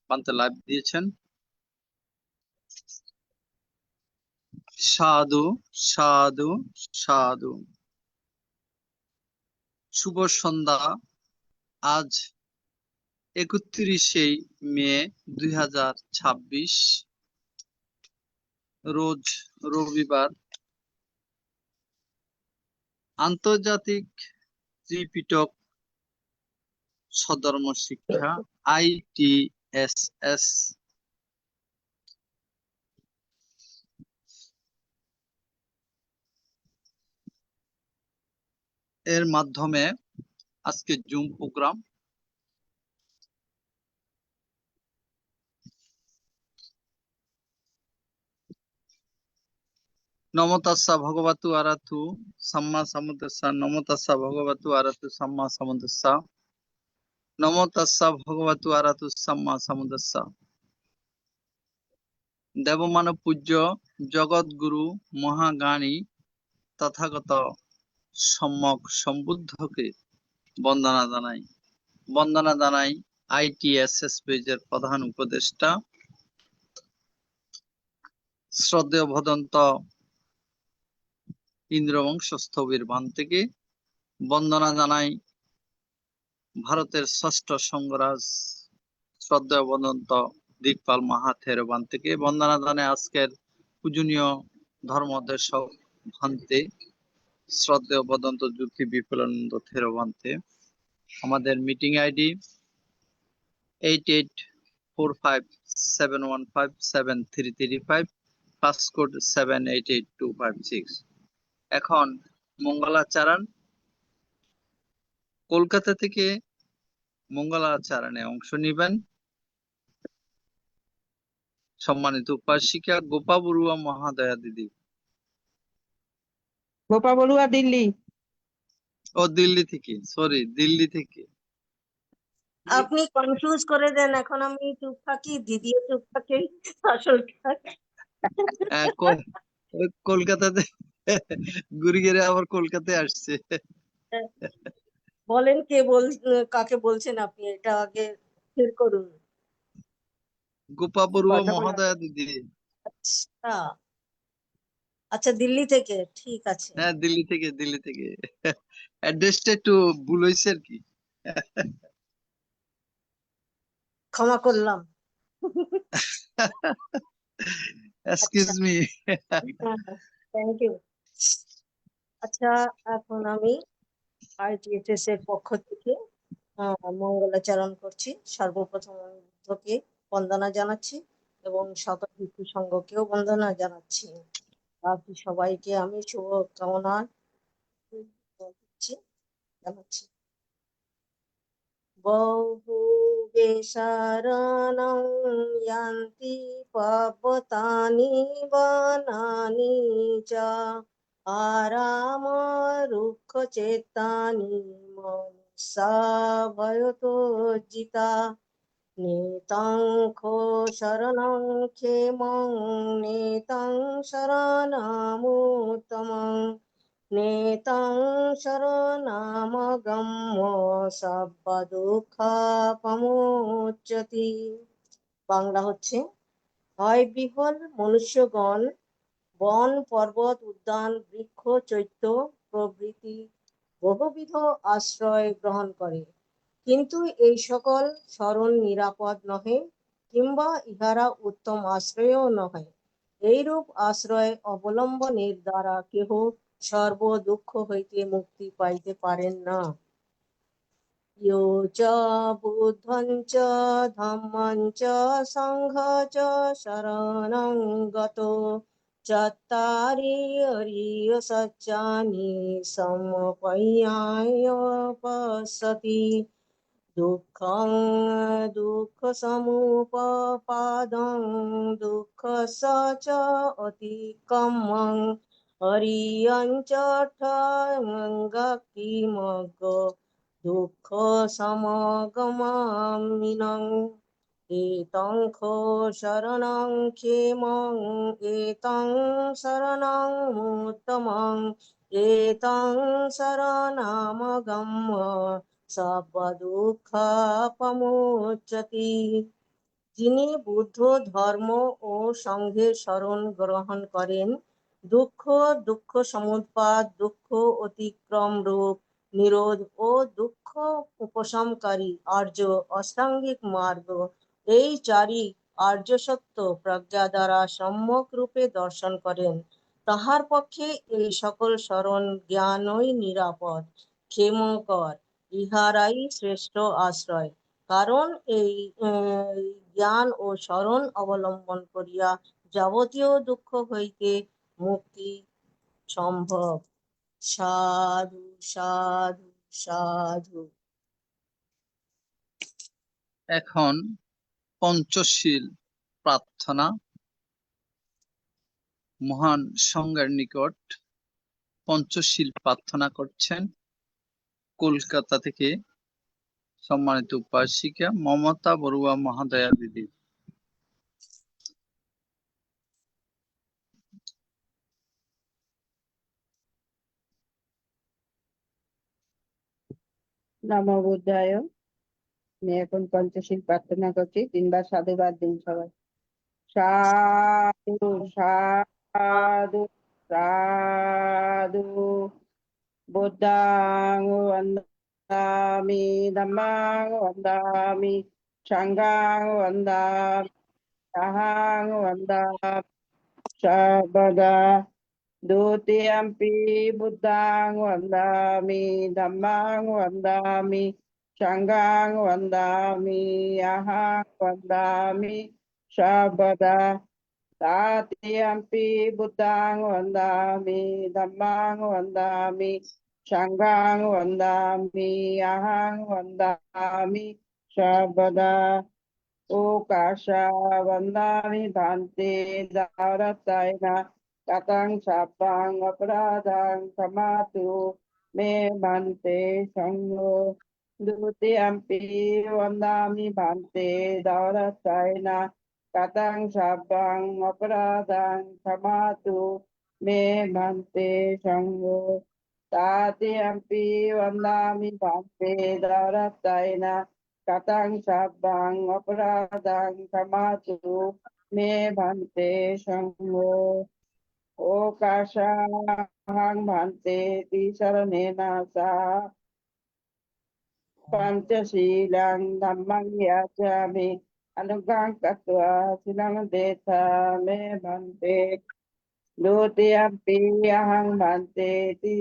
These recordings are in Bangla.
পান্তে লাইভ দিয়েছেন। সাধু সাধু সাধু। শুভ সন্ধ্যা। আজ 31শে মে 2026, রোজ রবিবার। আন্তর্জাতিক ত্রিপিটক সধর্ম শিক্ষা ITSS এর মাধ্যমে আজকে জুম প্রোগ্রাম। নমো তাস্সা ভগবতু আরাহতু সাম্মা সাম্বুদ্দাস্সা। নমো তাস্সা ভগবতু আরাহতু সাম্মা সাম্বুদ্দাস্সা। নমো তাস্সা ভগবতু আরাহতু সাম্মা সাম্বুদ্দাস্সা। দেবমানব পূজ্য জগৎগুরু মহাজ্ঞানী তথাগত সম্যক সম্বুদ্ধকে বন্দনা জানাই। বন্দনা জানাই ITSS পেজের প্রধান উপদেষ্টা শ্রদ্ধেয় ভদন্ত ইন্দ্রবংশস্থবির বান থেকে। বন্দনা জানাই ভারতের ষষ্ঠ সঙ্গরাজ শ্রদ্ধেয় ভদন্ত দিকপাল মাহাথের বান থেকে। বন্দনা জানাই আজকের পূজনীয় ধর্মদেশক ভান্তে শ্রদ্ধেয় ভদন্ত জ্যোতি বিপ্লবানন্দ থেরবান্তে। আমাদের মিটিং আইডি 884571573335, পাসকোড 788256। এখন মঙ্গলাচরণ কলকাতা থেকে মঙ্গলাচরণে অংশ নেবেন সম্মানিত উপাসিকা গোপা বড়ুয়া মহাদয়া দিদি। গোপা বড়ুয়া দিল্লি। ও দিল্লি থেকে, সরি দিল্লি থেকে। আপনি কনফিউজ করে দেন, এখন আমি চুপ থাকি, দিদিও চুপ থাকে, আসলটা কলকাতাতে ঘুরে গিয়ে আবার কলকাতায় আসছে। বলেন কাকে বলছেন আপনি, এটা আগে স্থির করুন। গোপা বড়ুয়া মহাদয়া দিদি। আচ্ছা আচ্ছা, দিল্লি থেকে, ঠিক আছে। হ্যাঁ দিল্লি থেকে, দিল্লি থেকে। অ্যাড্রেসটা একটু ভুল হয়েছে আর কি। ক্ষমা করলাম। Excuse me. Thank you. আচ্ছা, এখন আমি ITSS এর পক্ষ থেকে মঙ্গলাচরণ করছি। সর্বপ্রথম আমি বুদ্ধকে বন্দনা জানাচ্ছি এবং সকল ভিক্ষু সংঘকেও বন্দনা জানাচ্ছি। বাকি সবাইকে আমি শুভকামনা জানাচ্ছি। বহুবে শরণং ইয়ান্তি পাবতানি বনানি চ আরাম রুক্ষ চেতানি মনুষ্যা ভয়তোজিতা নেতং খো শরণং ক্ষেমং নেতং শরণামুত্তমং নেতং শরণামগম্য সর্বদুঃখাপমোচ্যতি। বাংলা হচ্ছে, হয় বিহ্বল মনুষ্যগণ বন পর্বত উদ্যান বৃক্ষ চৈত্য প্রভৃতি বহুবিধ আশ্রয় গ্রহণ করে, কিন্তু এই সকল শরণ নিরাপদ নহে, কিংবা ইহারা উত্তম আশ্রয়ও নহে। এইরূপ আশ্রয় অবলম্বনের দ্বারা কেহ সর্ব দুঃখ হইতে মুক্তি পাইতে পারেন না। ইয়ো চ বুদ্ধং চ ধম্মং চ সংঘং চ শরণং গতো চত্বারি অরিয় সচ্চানি সমপয়ায়পসতি দুঃখং দুঃখ সমুপপাদং দুঃখস্য চ অতিক্রমং অরিয়ং চ ঠঙ্গকিমগ্গ দুঃখ সমগমামিনং এতং খো শরণং ক্ষেমং এতং শরণং উত্তমং এতং শরণামগম্য সর্বদুঃখাপমোচতি। যিনি বুদ্ধ ধর্ম ও সংঘের শরণ গ্রহণ করেন, দুঃখ সমুৎপাত, দুঃখ অতিক্রম রূপ নিরোধ ও দুঃখ উপশমকারী আর্য অষ্টাঙ্গিক মার্গ, এই চারি আর্য সত্য প্রজ্ঞা দ্বারা সম্যক রূপে দর্শন করেন, তাহার পক্ষে এই সকল শরণ জ্ঞানই নিরাপদ, ক্ষেমকর, ইহারাই শ্রেষ্ঠ আশ্রয়। কারণ এই জ্ঞান ও শরণ অবলম্বন করিয়া যাবতীয় দুঃখ হইতে মুক্তি সম্ভব। সাধু সাধু সাধু। এখন পঞ্চশীল প্রার্থনা। মহান সংজ্ঞার নিকট পঞ্চশীল প্রার্থনা করছেন কলকাতা থেকে সম্মানিত উপাসিকা মমতা বড়ুয়া মহাদয়া দিদি। নমো বুদ্ধায়। আমি এখন পঞ্চশীল প্রার্থনা করছি, 3 বার সাধুবাদ দিন সবাই। সাধু সাধু সাধু। বুদ্ধাং বন্দামি, ধম্মাং বন্দামি, সংঘাং বন্দামি, সাহাং বন্দামি সর্বদা। द्वितीयम्पि बुद्धां वन्दामि, धम्मां वन्दामि, संघां वन्दामि, अहं वन्दामि सर्वदा। तृतीयम्पि बुद्धां वन्दामि, धम्मां वन्दामि, संघां वन्दामि, अहं वन्दामि सर्वदा। ओकाशा वन्दामि भान्ते दारतायन कथं शापां अपराधां क्षमातु मे भान्ते संगो। द्वितीयम्पि वन्दामि भान्ते दारतायन कथं शापां अपराधां क्षमातु मे भान्ते संगो। तृतीयम्पि वन्दामि भान्ते दारतायन कथं शापां अपराधां क्षमातु मे भान्ते संगो। ओकाशाहं भान्ते शरणेन सह पञ्चशीलं धम्मं याचामि, अनुज्ञां कृत्वा शिलं देथा मे भान्ते। द्वितीयम्पि अहं भान्ते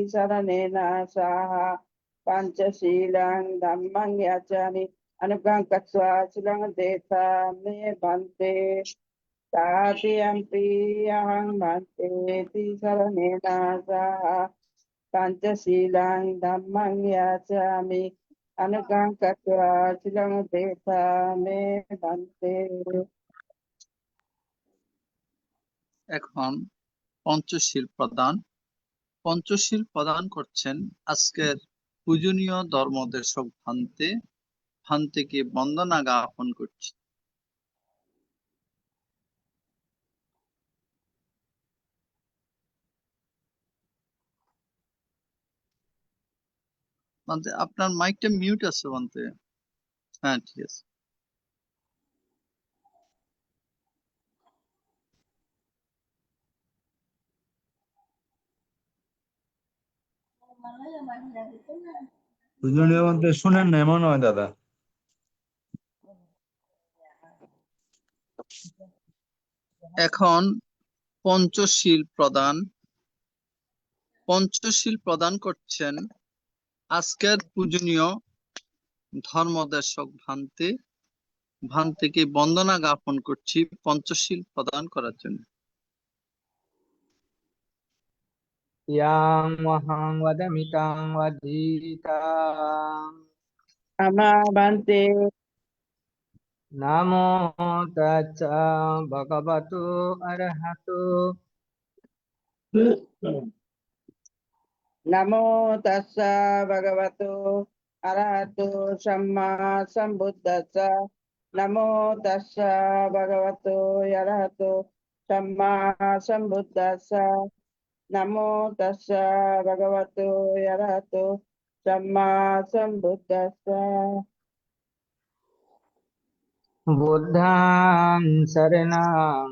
शरणेन सह पञ्चशीलं धम्मं याचामि, अनुज्ञां कृत्वा शिलं देथा मे भान्ते। तृतीयम्पि अहं भान्ते शरणेन सह पञ्चशीलं धम्मं याचामि, अनुज्ञां कृत्वा शिलं देथा मे भान्ते। এখন পঞ্চশীল প্রদান। পঞ্চশীল প্রদান করছেন আজকের পূজনীয় ধর্মদেশক ভান্তে। ভান্তেকে বন্দনা জ্ঞাপন করছি। ভান্তে, আপনার মাইকটা মিউট আছে ভান্তে। হ্যাঁ, ঠিক আছে। পূজনীয় মন্ত্রে শুনেন না এমন হয় দাদা। এখন পঞ্চশীল প্রদান। পঞ্চশীল প্রদান করছেন আজকের পূজনীয় ধর্মদেশক ভান্তে। ভান্তেকে বন্দনা জ্ঞাপন করছি পঞ্চশীল প্রদান করার জন্য। yang mahang wadamitang waditang ama bante namo tassa bhagavato arahato namo tassa bhagavato arahato samma sambuddhassa namo tassa bhagavato arahato samma sambuddhassa namo tassa bhagavato arahato Samma Sambuddhassa. Buddhaṃ saranam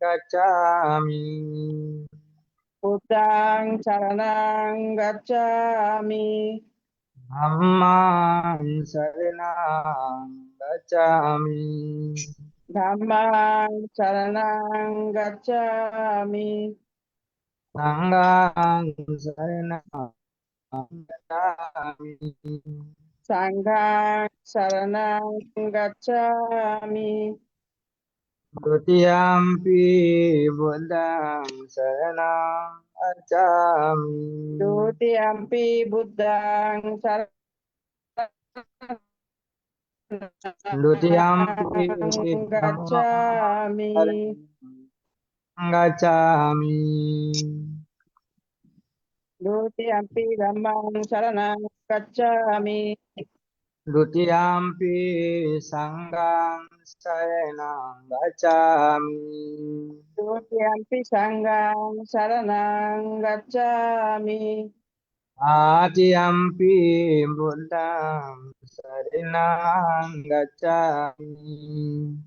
gacchāmi. Buddhaṃ saranang gacchāmi. Dhammāṃ saranam gacchāmi. Dhammang saranang gacchāmi. Sanghāṃ saranam gacchāmi. Sanghang saranang gacchāmi. Dutiyampi Buddhaṃ saranam gacchāmi. Dutiyampi buddhang Dutiyampi saranang Dhammāṃ gacchāmi. saranam gacchāmi. Dutiyampi dhammang saranang gacchāmi. Dutiyampi Sangham saranam gacchāmi. Dutiyampi sanghang saranang gacchāmi. Ātiyampi Buddham saranam gacchāmi.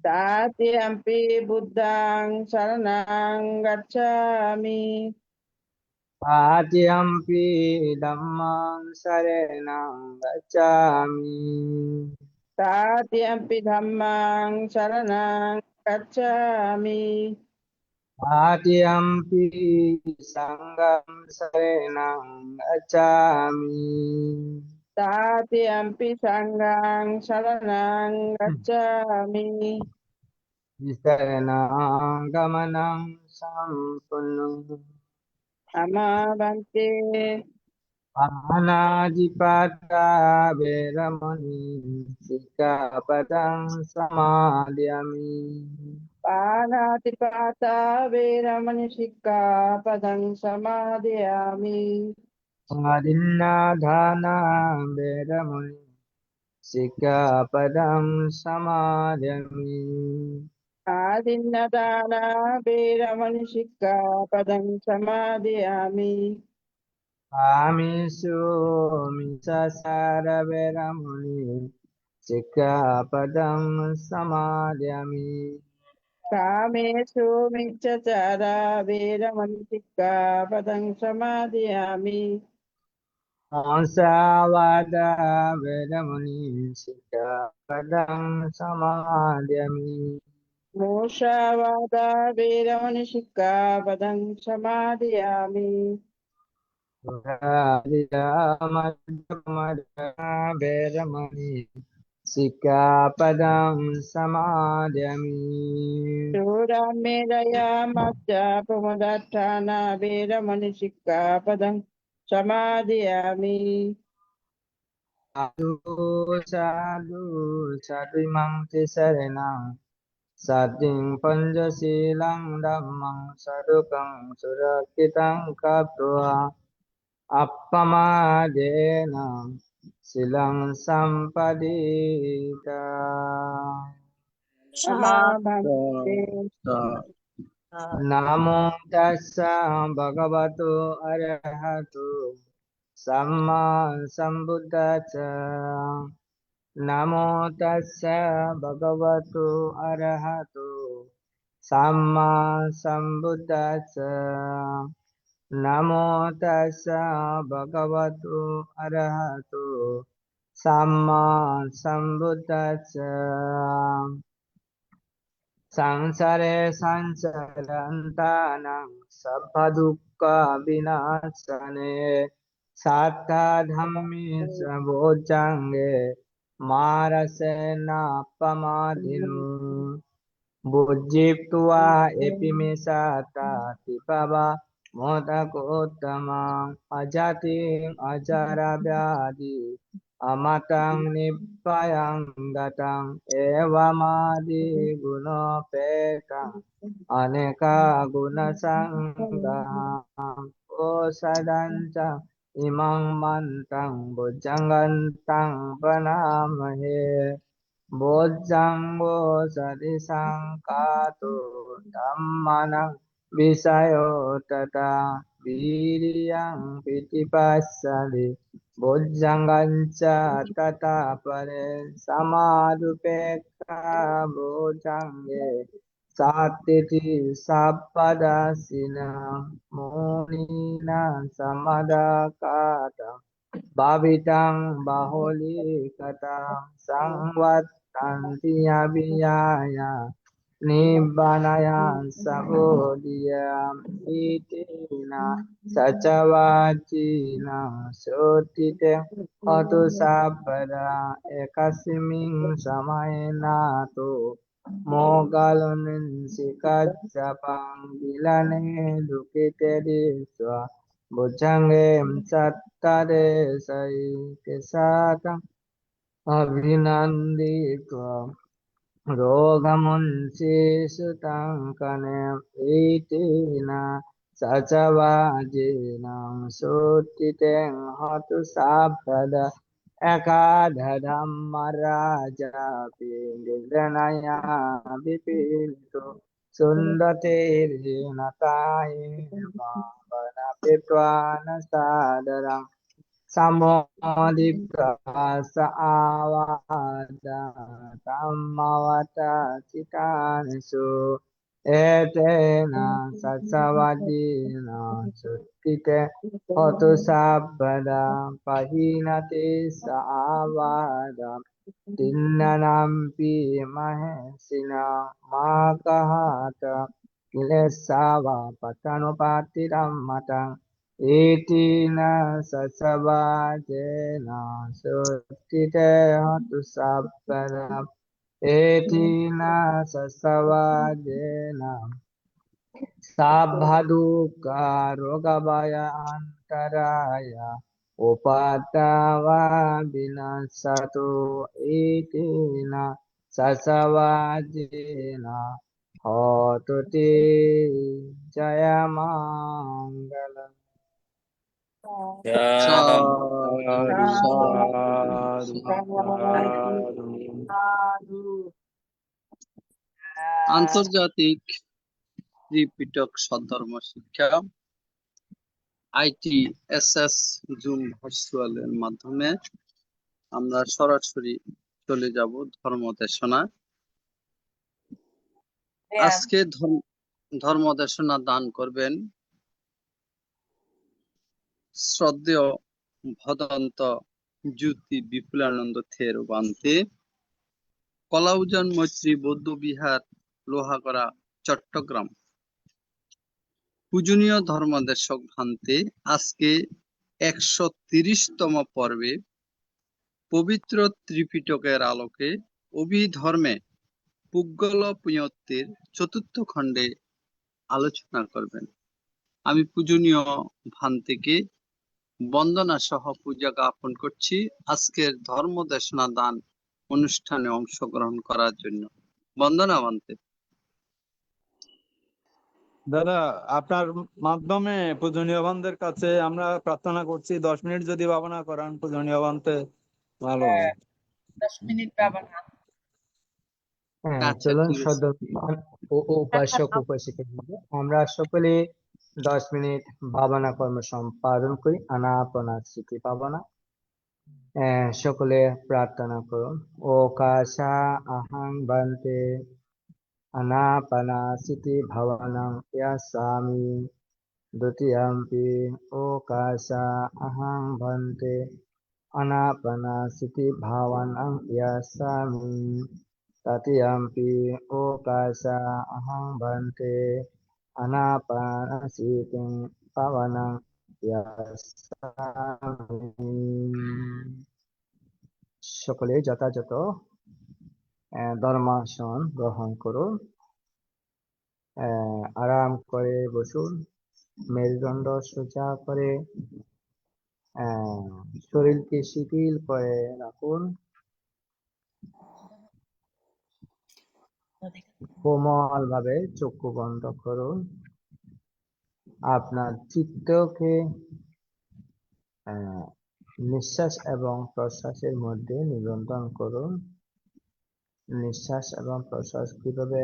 Tatiyampi buddhang saranang gacchāmi. Ātiyampi Dhammam saranam gacchāmi. Tatiyampi dhammang saranang gacchāmi. Ātiyampi Sangham saranam gacchāmi. Tatiyampi sanghang saranang gacchāmi. Saranam gamanam sampunnam. Amavante Panādipātā veramani sikkhapadam samādhiyami. panātipātā vēramani sikkhapadang samādhiyāmi. Adinādhāna veramani sikkhapadam samādhiyami. Adinadāna vēramani sikkhapadang samādhiyāmi. Āmisu misasāra veramani sikkhapadam samādhiyami. Kāmesu miccacārā vēramani sikkhapadang samādhiyāmi. Asāvādā veramani sikkhapadam samādhiyami. Mūsāvādā vēramani sikkhapadang samādhiyāmi. Madhyamada veramani sikkhapadam samādhiyami. Sūrammedaya maccāpamadatthāna vēramani sikkhapadang samādhiyāmi. Sadhu sadhu sadhu imam tisaranam satim panjasilang dhammang sadukang surakitang kaptua appamadena silang sampadita. Amabhante. Namo tassa bhagavato arahato samma sambuddhassa. Namo tassa bhagavato arahato samma sambuddhassa. Namo tassa bhagavato arahato samma sambuddhassa. Sansare sansarantanam sabbha vinasane sattha dhammi sabojjange marasena pamadinu bujjiptua epimisata tipava modakottama ajati ajaravyadi amatang nibbayang datang evamadi gunopekang aneka gunasanggang osadanca imang mantang bojjangantang panamahe bojjanggo sadisangkato dhammanang visayo tata viriyang pitipasali Bojjangganca tata pare samadupekka bojjangge satiti sappadasina munina samadakata bhavitang baholi kata sangvattanti abhiyaya Nibbanaya sabodhiya itina sacavacina sotite hotu sabpada ekasmin samayena to mogalunin sikajapang bilane dukite diswa bojjhange sattade sai kesatang abhinanditva Rogamunci sutankane itina sacavajina sutiteng hotu sabada ekadhadhammaraja pingdanaya vipintu sundate rinataye bhavana pitwana sadarang Samodipprasa avada kammavata citanesu etena satsavadina suttite hotu sabpada pahinati savada tinnanampi mahesina makahata kilesava patanupatirammatang Itina sasavajena suttite hotu sabbara Etina sasavajena sabbhaduka rogabaya antaraya upatava binasatu itina sasavajena hotu te jayamangala সাধু সাধু সাধু আন্তর্জাতিক ত্রিপিটক সদ্ধর্ম শিক্ষা ITSS জুম ভার্চুয়ালের মাধ্যমে আমরা সরাসরি চলে যাব ধর্ম দেশনা। আজকে ধর্ম দেশনা দান করবেন শ্রদ্ধেয় ভদন্ত জ্যোতি বিপুলানন্দ থের বান্তে, কলাউজান মৈত্রী বৌদ্ধ বিহার, লোহাগড়া, চট্টগ্রাম। পূজনীয় ধর্মদেশক ভান্তে, আজকে 130তম পর্বে পবিত্র ত্রিপিটকের আলোকে অভিধর্মে পুগ্গল পুণ্যত্বের চতুর্থ খণ্ডে আলোচনা করবেন। আমি পূজনীয় ভান্তেকে বন্দনা সহ পূজা জ্ঞাপন করছি আজকের ধর্ম দেশনা দান অনুষ্ঠানে অংশগ্রহণ করার জন্য। বন্দনা ভান্তে। দাদা, আপনার মাধ্যমে পূজনীয় বানদের কাছে আমরা প্রার্থনা করছি 10 মিনিট যদি ভাবনা করান পূজনীয় বানতে ভালো হয়। 10 মিনিট ব্যবধান। হ্যাঁ, আচ্ছা, চলুন ঠিক আছে। সদস্যগণ ও উপাসক উপাসিকা আমরা সকলে 10 মিনিট ভাবনা কর্ম সম্পাদন করি আনাপানাসতি ভাবনা। সকলে প্রার্থনা করুন। ওকাশা আহং বন্তে আনাপানাসতি ভাবনাং ইয়াসামি দ্বিতীয়ম্পি ওকাশা আহং বন্তে আনাপানাসতি ভাবনাং ইয়াসামি Tatiyampi okasa ahang bante anapanasiting pavanang yasami সকলে যথাযথ ধর্মাসন গ্রহণ করুন। আরাম করে বসুন, মেরুদণ্ড সোজা করে শরীরকে শিথিল করে রাখুন। কোমল ভাবে চক্ষু বন্ধ করুন। আপনার চিত্তকে নিঃশ্বাস এবং প্রশ্বাসের মধ্যে নিবন্ধন করুন। নিঃশ্বাস এবং প্রশ্বাস কিভাবে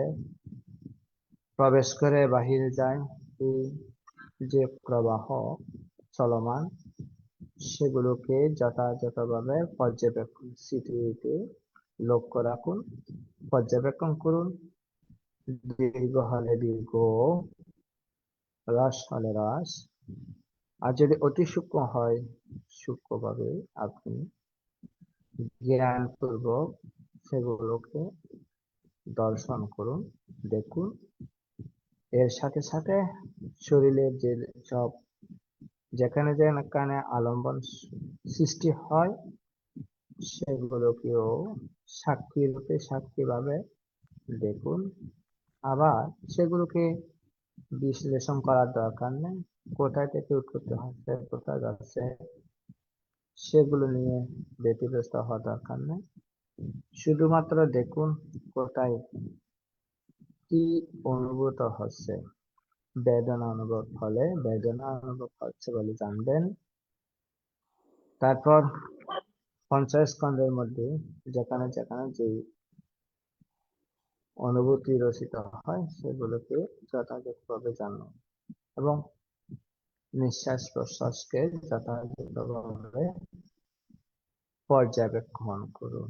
প্রবেশ করে বাহিরে যায়, এই যে প্রবাহ চলমান সেগুলোকে যথাযথভাবে পর্যবেক্ষণ স্মৃতিতে লক্ষ্য রাখুন, পর্যবেক্ষণ করুন। দীর্ঘ হলে দীর্ঘ, হ্রাস হলে হ্রাস, আর যদি অতি সূক্ষ্ম হয় সূক্ষ্মভাবে আপনি জ্ঞানপূর্বক সেগুলোকে দর্শন করুন, দেখুন। এর সাথে সাথে শরীরের যে সব যেখানে যেখানে আলম্বন সৃষ্টি হয় সেগুলোকেও সাক্ষী রূপে সাক্ষীভাবে দেখুন। আবার সেগুলোকে বিশ্লেষণ করার দরকার নেই, কোথায় থেকে উৎপত্তি হচ্ছে কোথায় যাচ্ছে সেগুলো নিয়ে ব্যতিব্যস্ত হওয়া দরকার নেই। শুধুমাত্র দেখুন কোথায় কি অনুভূত হচ্ছে। বেদনা অনুভব হলে বেদনা অনুভব হচ্ছে বলে জানবেন। তারপর পঞ্চস্কন্ধের মধ্যে যেখানে যেখানে যে অনুভূতি রচিত হয় সেগুলোকে যথাযথভাবে জানুন এবং নিঃশ্বাস প্রশ্বাসকে যথাযথভাবে পর্যবেক্ষণ করুন।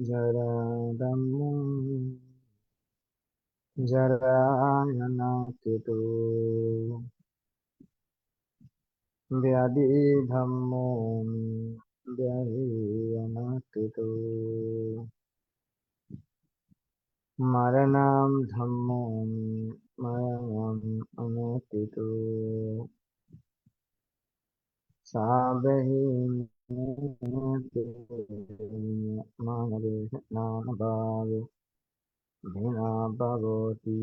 जरा धम्मो जरायनातितो व्याधि धम्मो व्याधियनातितो मरणं धम्मो मरणम् अनातितो साबहि मानवे भिना भवति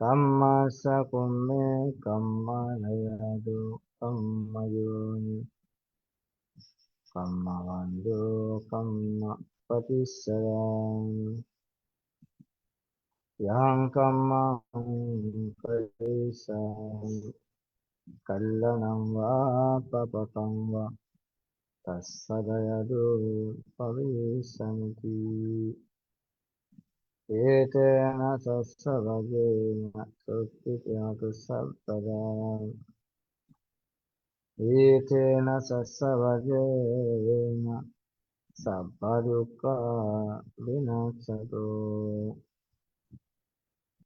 कम्मसकुम्मे कम्मनयदु कम्मयोनि कम्मवन्दो कम्मपतिस्सरामि यं कम्मं करिष्यामि कल्याणं वा पापकं वा तत्सदयदु भविष्यन्ति एतेन तत्सवजेन सुकृतिमतु सर्वदा एतेन तत्सवजेन सब्बदुःखा विनाशतो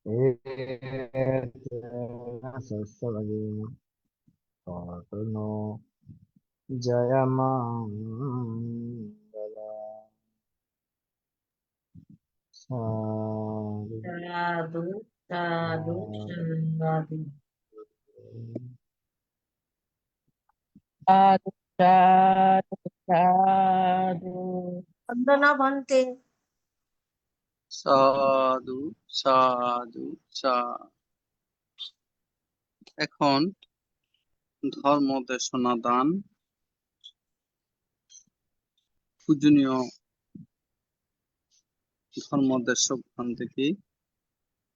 एतेन तत्सवजेन भवतु नो जयमङ्गला साधु साधु साधु साधु। साधु साधु साधु। বন্দনা ভন্তে। সাধু সাধু সাধু। এখন ধর্ম দেশনা দান পূজনীয় ধর্মদেশক থেকে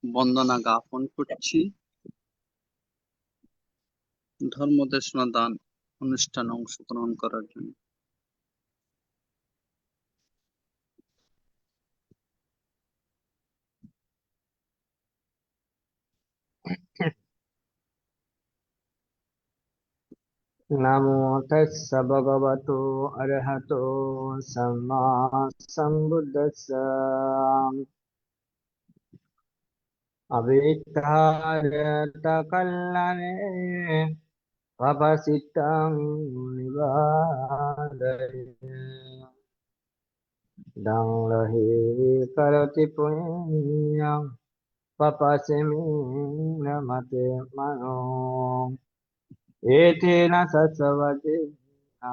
বন্দনা জ্ঞাপন করছি। ধর্ম দেশনা দান অনুষ্ঠানে অংশগ্রহণ করার জন্য नमो तस्स भगवतो अरहतो सम्मा सम्बुद्धस्स अविद्यारतकल्लने पपसितं निवारय दंलहि करति पुण्यं पपसिमिं रमते मनो एतेन सत्सवजेन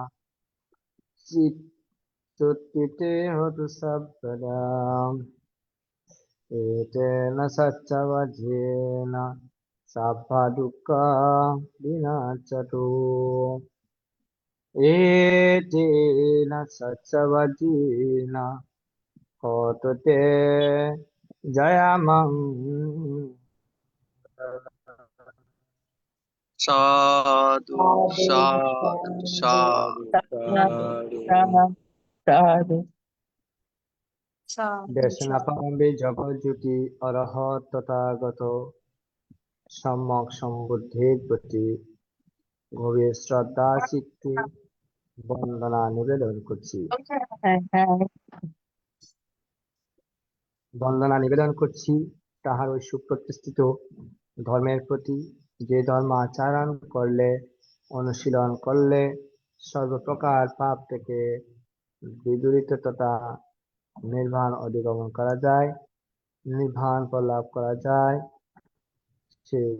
चित्तुत्थिते होतु सर्वदा एतेन सत्सवजेन साब्बदुःखा विनाशतो एतेन सत्सवजेन होतु ते जयमङ्गलम् সাধু সাধু সাধু। साधु সাধু দেশনাপারম্ভে জগজ্যোতি অরহৎ তথাগত সম্যক সম্বুদ্ধের প্রতি গভীর শ্রদ্ধা চিত্তে বন্দনা নিবেদন করছি। বন্দনা নিবেদন করছি তাহার ওই সুপ্রতিষ্ঠিত ধর্মের প্রতি, যে ধর্ম আচরণ করলে, অনুশীলন করলে সর্বপ্রকার পাপ থেকে বিদূরিত তথা নির্বাণ অধিগমন করা যায়, নির্বাণ লাভ করা যায়, সেই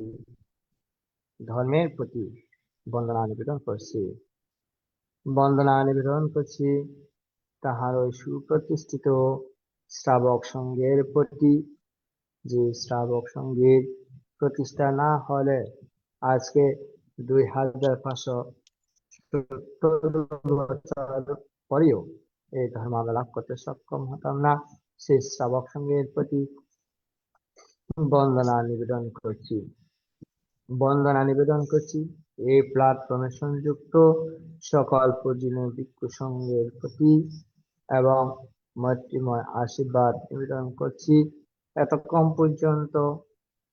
ধর্মের প্রতি বন্দনা নিবেদন করছি। বন্দনা নিবেদন করছি তাহার ওই সুপ্রতিষ্ঠিত শ্রাবক সংঘের প্রতি, যে শ্রাবক সংঘের প্রতিষ্ঠা না হলে আজকে 2570 বছর পরেও এই ধর্ম আমরা লাভ করতে সক্ষম হতাম না। সেই শ্রাবক সংঘের প্রতি বন্দনা নিবেদন করছি। বন্দনা নিবেদন করছি এই প্ল্যাটফর্মে সংযুক্ত সকল পূজনীয় ভিক্ষু সংঘের প্রতি এবং মৈত্রীময় আশীর্বাদ নিবেদন করছি। এতক্ষণ পর্যন্ত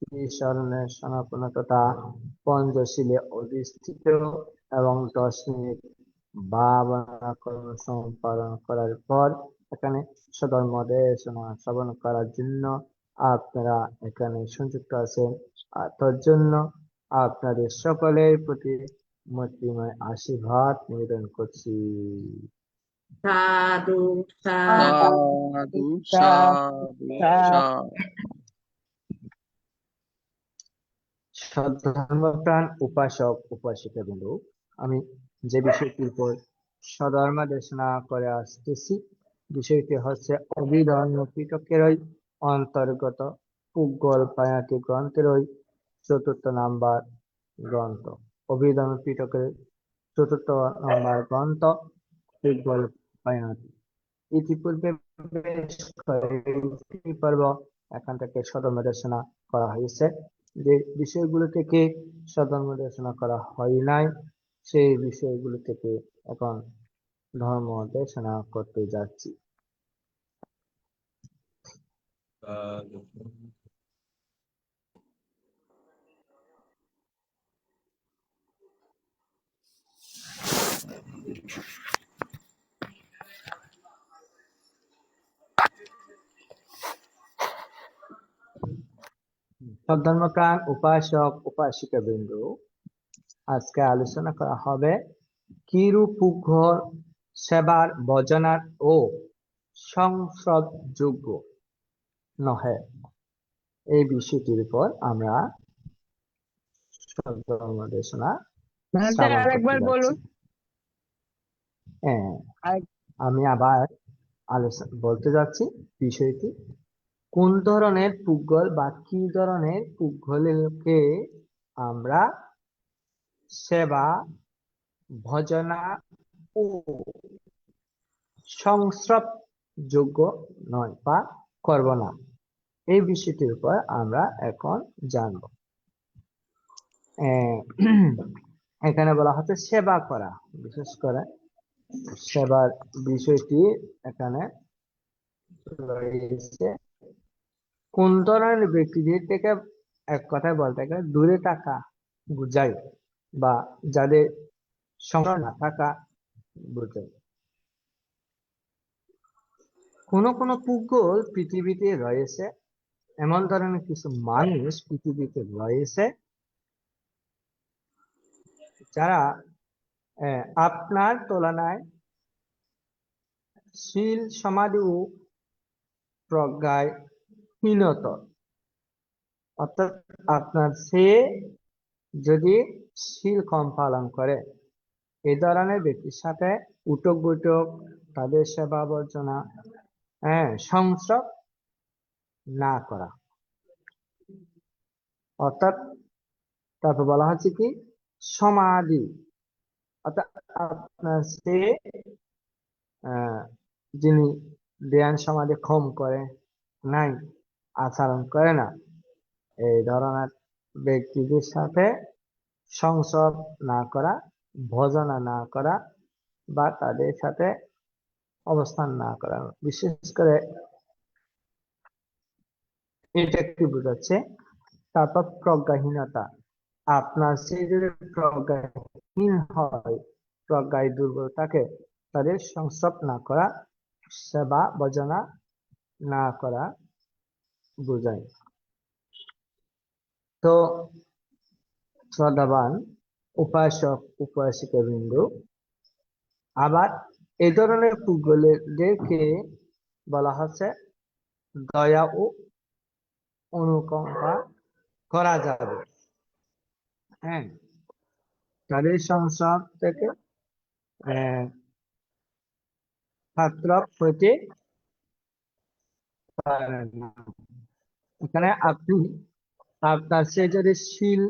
ত্রিশরণের সনাতন তথা পঞ্চশীলে অধিষ্ঠিত এবং 10 মিনিট ভাবনা কর্ম সম্পাদন করার পর এখানে সধর্ম দেশনা শ্রবণ করার জন্য আপনারা এখানে সংযুক্ত আছেন। আর তার জন্য আপনাদের সকলের প্রতি মৈত্রীময় আশীর্বাদ নিবেদন করছি। সাধু সাধু সাধু সাধু। সধর্মপ্রাণ উপাসক উপাসিকা বিন্দু, আমি যে বিষয়টির উপর সধর্ম দেশনা করে আসতেছি বিষয়টি হচ্ছে অভিধর্ম পিটকেরই অন্তর্গত পুগল পায়াটি গ্রন্থেরই 4th নাম্বার গ্রন্থ। অভিধর্ম পিটকের 4th নাম্বার গ্রন্থ পুগল পায়াটি। ইতিপূর্বে বেশ কয়েকটি পর্ব এখান থেকে সধর্ম দেশনা করা হয়েছে। যে বিষয়গুলো থেকে সধর্ম দেশনা করা হয় নাই সেই বিষয়গুলো থেকে এখন ধর্ম দেশনা করতে যাচ্ছি। সধর্মপ্রাণ উপাসক উপাসিকা বিন্দু, আজকে আলোচনা করা হবে কিরূপ পুগ্ঘ সেবার ভজনার ও সংস্রবযোগ্য নহে এই বিষয়টির উপর আমরা সধর্ম দেশনা শ্রবণ করতে আরেকবার বলুন। যাচ্ছি। হ্যাঁ, আর- আমি আবার আলোচনা বলতে যাচ্ছি বিষয়টি কোন ধরনের পুগ্গল বা কি ধরনের পুগ্গলকে আমরা সেবা ভজনা ও সংস্রব যোগ্য নয় বা করব না এই বিষয়টির উপর আমরা এখন জানব। এখানে বলা হচ্ছে সেবা করা, বিশেষ করে সেবার বিষয়টি এখানে রয়েছে। কোন ধরনের ব্যক্তিদের থেকে এক কথায় বলতে গেলে দূরে থাকা বুঝায় বা যাদের সংসার না থাকা বোঝায়। কোন কোন পুগ্গল পৃথিবীতে রয়েছে, এমন ধরনের কিছু মানুষ পৃথিবীতে রয়েছে যারা আপনার তুলনায় শীল সমাধি ও প্রজ্ঞায় হীনত, অর্থাৎ আপনার সে যদি শীল কম পালন করে এই ধরনের ব্যক্তির সাথে উঠক বৈঠক, তাদের সেবা বর্জনা, সংস্রব না করা। অর্থাৎ তারপর বলা হচ্ছে কি সমাধি, অর্থাৎ আপনার সে যিনি ধ্যান সমাধি কম করে নাই, আচরণ করে না, এই ধরনের ব্যক্তিদের সাথে সংসর্গ না করা, ভজনা না করা বা তাদের সাথে অবস্থান না করা। বিশেষ করে এটা কি বোঝাচ্ছে? তারপর প্রজ্ঞাহীনতা, আপনার সে যদি প্রজ্ঞাহীন হয়, প্রজ্ঞায় দুর্বল থাকে, তাদের সংস্রব না করা, সেবা ভজনা না করা বোঝায়। তো শ্রদ্ধাবান উপাসক উপাসিকা বিন্দু, আবার এই ধরনের পুগ্গলদেরকে বলা হচ্ছে দয়া ও অনুকম্পা করা যাবে। হ্যাঁ, তাদের সংসার থেকে ছাত্র হইতে পারে না। এখানে আপনি আপনার সে যদি শীল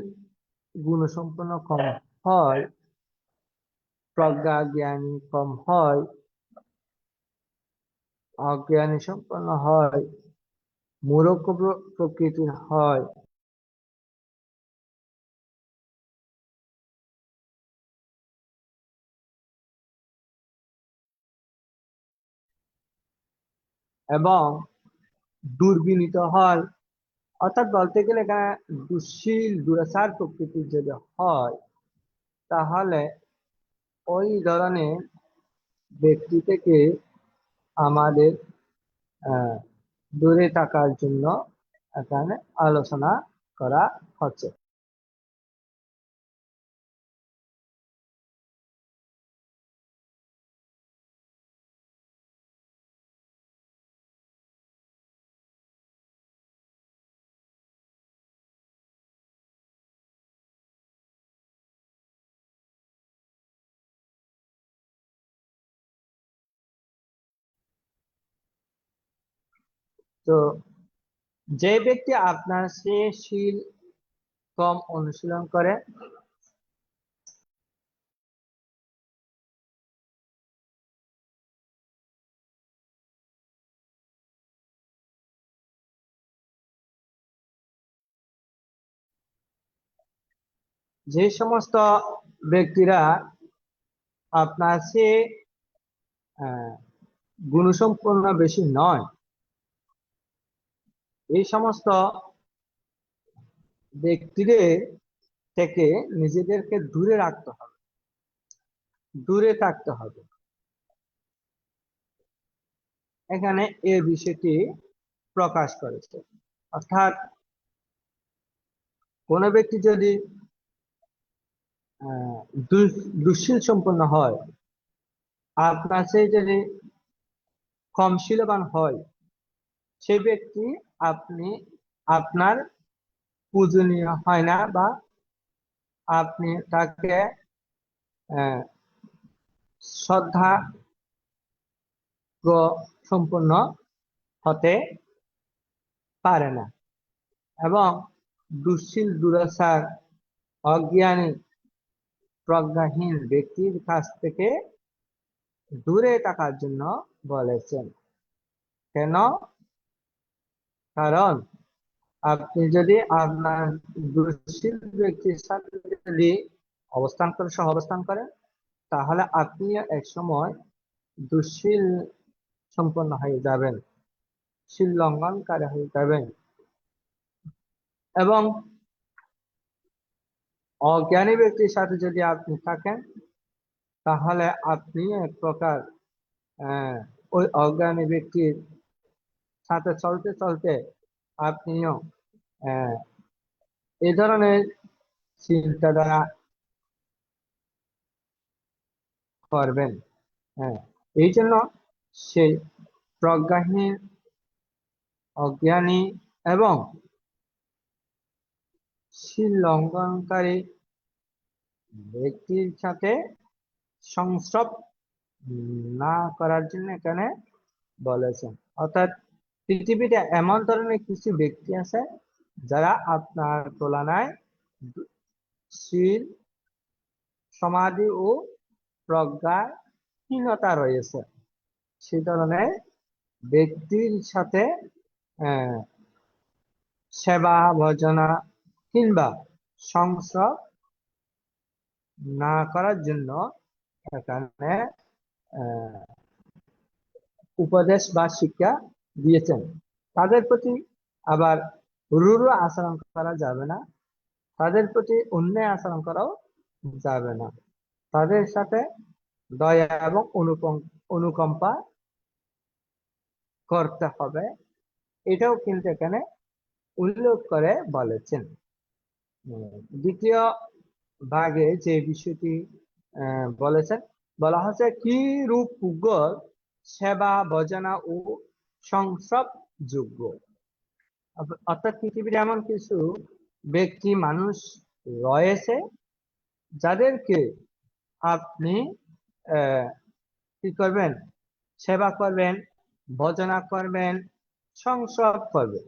গুণসম্পন্ন কম হয়, প্রজ্ঞা জ্ঞানী কম হয়, অজ্ঞানী সম্পন্ন হয়, মূর্খ প্রকৃতির হয়, এবং দুর্বিনীত হয়, অর্থাৎ বলতে গেলে এখানে দুঃশীল দুরাচার প্রকৃতির যদি হয় তাহলে ওই ধরনের ব্যক্তি থেকে আমাদের দূরে থাকার জন্য এখানে আলোচনা করা হচ্ছে। তো যে ব্যক্তি আপনার চেয়ে শীল কম অনুশীলন করে যে সমস্ত ব্যক্তিরা আপনার চেয়ে গুণসম্পন্ন বেশি নয়, এই সমস্ত ব্যক্তিদের থেকে নিজেদেরকে দূরে রাখতে হবে, দূরে থাকতে হবে। এখানে এই বিষয়টি প্রকাশ করেছে। অর্থাৎ কোন ব্যক্তি যদি দুঃশীল সম্পন্ন হয়, আপনার চেয়ে যদি কম শীলবান হয়, সেই ব্যক্তি আপনার পূজনীয় হয় না, বা আপনি তাকে শ্রদ্ধা সম্পন্ন হতে পারে না। এবং দুঃশীল দুরাচার অজ্ঞানী প্রজ্ঞাহীন ব্যক্তির কাছ থেকে দূরে থাকার জন্য বলেছেন। কেন? কারণ আপনি যদি আপনার দুঃশীল ব্যক্তির সাথে যদি অবস্থান করেন, তাহলে আপনি এক সময় দুঃশীল সম্পন্ন হয়ে যাবেন, শীল লঙ্ঘনকারী হয়ে যাবেন। এবং অজ্ঞানী ব্যক্তির সাথে যদি আপনি থাকেন, তাহলে আপনি এক প্রকার ওই অজ্ঞানী ব্যক্তির সাথে চলতে চলতে আপনিও এই ধরনের চিন্তাধারা করবেন। এই জন্য সেই প্রজ্ঞাহীন, অজ্ঞানী এবং শীল লঙ্ঘনকারী ব্যক্তির সাথে সংস্রব না করার জন্য এখানে বলেছেন। অর্থাৎ পৃথিবীতে এমন ধরনের কিছু ব্যক্তি আছে যারা আপনার তুলনায় শীল, সমাধি ও প্রজ্ঞাহীনতা রয়েছে। সে ধরনের ব্যক্তির সাথে সেবা ভজনা কিংবা সংস্রব না করার জন্য এখানে উপদেশ বা শিক্ষা দিয়েছেন। তাদের প্রতি আবার রূঢ় আচরণ করা যাবে না, তাদের প্রতি অন্যায় আচরণ করাও যাবে না। তাদের সাথে দয়া এবং অনুকম্পা করতে হবে, এটাও কিন্তু এখানে উল্লেখ করে বলেছেন। দ্বিতীয় ভাগে যে বিষয়টি বলেছেন, বলা হচ্ছে কি রূপ পুগল সেবা ভজনা ও সংস্রব যোগ্য। অর্থাৎ পৃথিবীর এমন কিছু ব্যক্তি মানুষ রয়েছে যাদেরকে আপনি কি করবেন? সেবা করবেন, ভজনা করবেন, সংস্রব করবেন।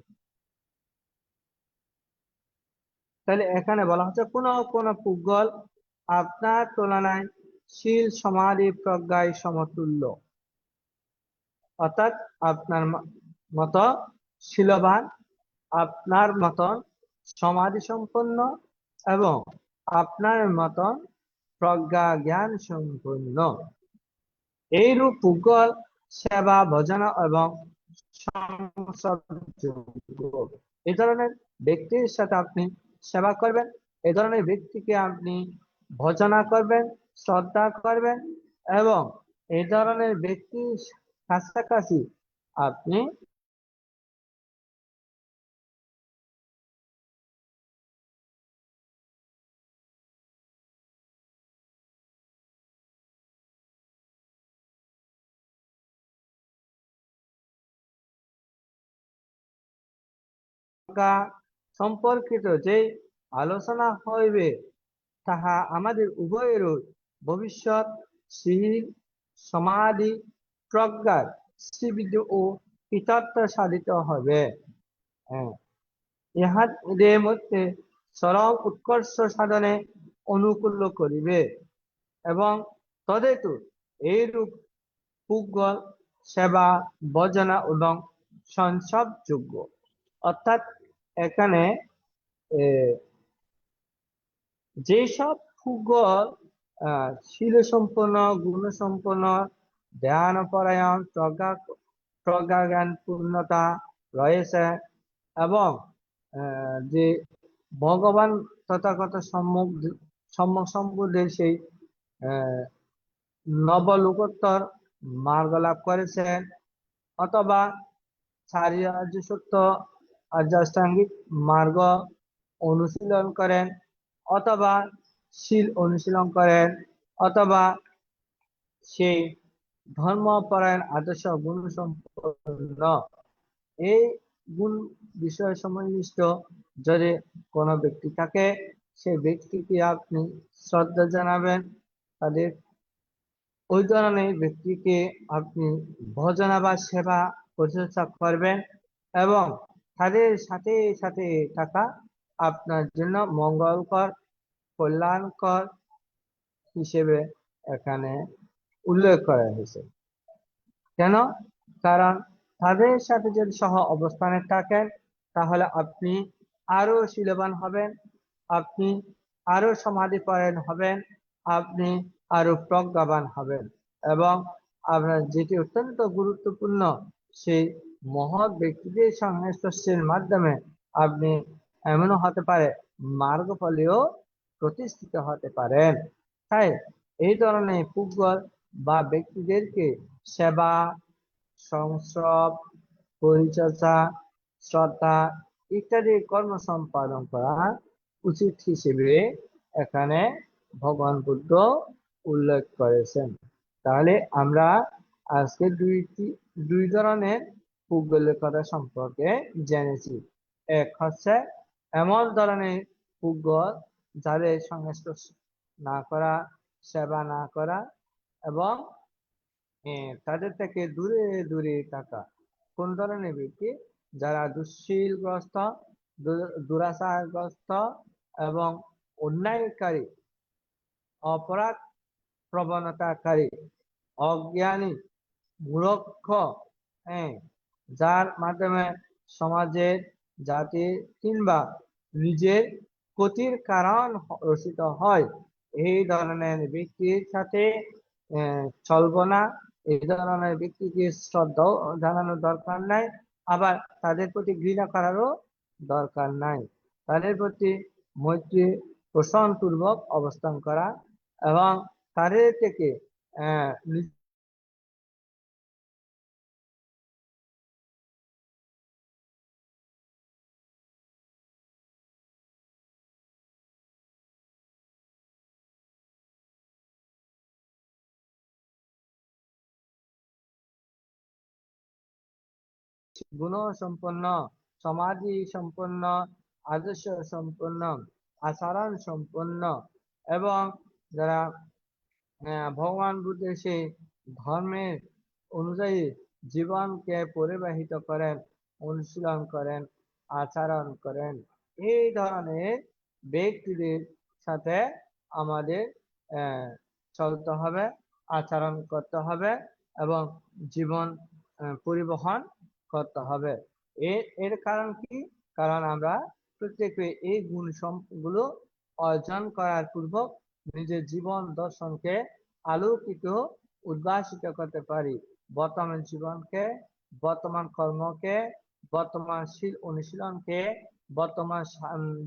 তাহলে এখানে বলা হচ্ছে কোন কোন পুগল আপনার তুলনায় শীল, সমাধি, প্রজ্ঞায় সমতুল্য। অর্থাৎ আপনার মতো শীলবান, আপনার মতন সমাধি সম্পন্ন এবং আপনার মতন প্রজ্ঞা জ্ঞান সম্পন্ন, এইরূপ পুগল সেবা ভজনা এবং সংস্রব যোগ্য। এই ধরনের ব্যক্তির সাথে আপনি সেবা করবেন, এই ধরনের ব্যক্তিকে আপনি ভজনা করবেন, শ্রদ্ধা করবেন, এবং এই ধরনের ব্যক্তির কাছাকাছি আপনি সম্পর্কিত যে আলোচনা হইবে তাহা আমাদের উভয়েরও ভবিষ্যৎ শীল, সমাধি, প্রজ্ঞার শ্রীবৃদ্ধি ও কৃতার্থ সাধিত হবে। হ্যাঁ, ইহাদের মধ্যে চরম উৎকর্ষ সাধনে অনুকূল করিবে এবং তদেতু এইরূপ পুগল সেবা ভজনা এবং সংসবযোগ্য। অর্থাৎ এখানে যেসব ফুগল শীল সম্পন্ন, গুণ সম্পন্ন, ধ্যান পরায়ণ, প্রজ্ঞা জ্ঞান পূর্ণতা রয়েছে এবং যে ভগবান তথাগত সম্যক সম্বুদ্ধের সেই নবলোকোত্তর মার্গ লাভ করেছেন, অথবা চারি আর্য সত্য আর্যাষ্টাঙ্গিক মার্গ অনুশীলন করেন, অথবা শীল অনুশীলন করেন, অথবা সেই ধর্মপরায়ণ আদর্শ গুণ সম্পন্ন, এই গুণ বিষয় সংশ্লিষ্ট যদি কোনো ব্যক্তি থাকে, সেই ব্যক্তিকে আপনি শ্রদ্ধা জানাবেন, তাদের ওই ধরনের ব্যক্তিকে আপনি ভজনা বা সেবা প্রশংসা করবেন এবং তাদের সাথে সাথে থাকা আপনার জন্য মঙ্গলকর, কল্যাণকর হিসেবে এখানে উল্লেখ করা হয়েছে। কেন? কারণ তাদের সাথে যদি সহ অবস্থানে থাকেন তাহলে আপনি আরো শীলবান হবেন, আপনি আরো সমাধিপরায়ণ হবেন, আপনি আরো প্রজ্ঞাবান হবেন এবং আপনার যেটি অত্যন্ত গুরুত্বপূর্ণ, সেই মহৎ ব্যক্তিদের সংস্পর্শের মাধ্যমে আপনি এমনও হতে পারে মার্গফলেও প্রতিষ্ঠিত হতে পারেন। তাই এই ধরনের পুগল বা ব্যক্তিদেরকে সেবা, সংস্রব, পরিচর্যা, শ্রদ্ধা ইত্যাদি কর্ম সম্পাদন করা উচিত হিসেবে এখানে ভগবান বুদ্ধ উল্লেখ করেছেন। তাহলে আমরা আজকে দুই ধরনের পুগলের কথা সম্পর্কে জেনেছি। এক হচ্ছে এমন ধরনের পুগল যাদের সংস্পর্শ না করা, সেবা না করা এবং তাদের থেকে দূরে দূরে থাকা। কোন ধরনের ব্যক্তি? যারা দুশ্শীলগ্রস্ত, দুরাচারগ্রস্ত এবং অন্যায়কারী, অপরাধ প্রবণতাকারী, অজ্ঞানী, মূর্খ, যার মাধ্যমে সমাজের, জাতির কিংবা নিজের ক্ষতির কারণ রচিত হয়, এই ধরনের ব্যক্তির সাথে চলবো না। এই ধরনের ব্যক্তিকে শ্রদ্ধাও জানানোর দরকার নাই, আবার তাদের প্রতি ঘৃণা করারও দরকার নাই। তাদের প্রতি মৈত্রী পোষণ পূর্বক অবস্থান করা এবং তাদের থেকে গুণ সম্পন্ন, সমাধি সম্পন্ন, আদর্শ সম্পন্ন, আচরণ সম্পন্ন এবং যারা ভগবান বুদ্ধের সেই ধর্মের অনুযায়ী জীবনকে পরিবাহিত করেন, অনুশীলন করেন, আচরণ করেন, এই ধরনের ব্যক্তিদের সাথে আমাদের চলতে হবে, আচরণ করতে হবে এবং জীবন পরিবহন করতে হবে। এর কারণ কি? কারণ আমরা প্রত্যেকে এই গুলো অর্জন করার পূর্বক নিজের জীবন দর্শনকে আলোকিত, উদ্ভাসিত করতে পারি। বর্তমান জীবনকে, বর্তমান কর্মকে বর্তমানশীল অনুশীলনকে বর্তমান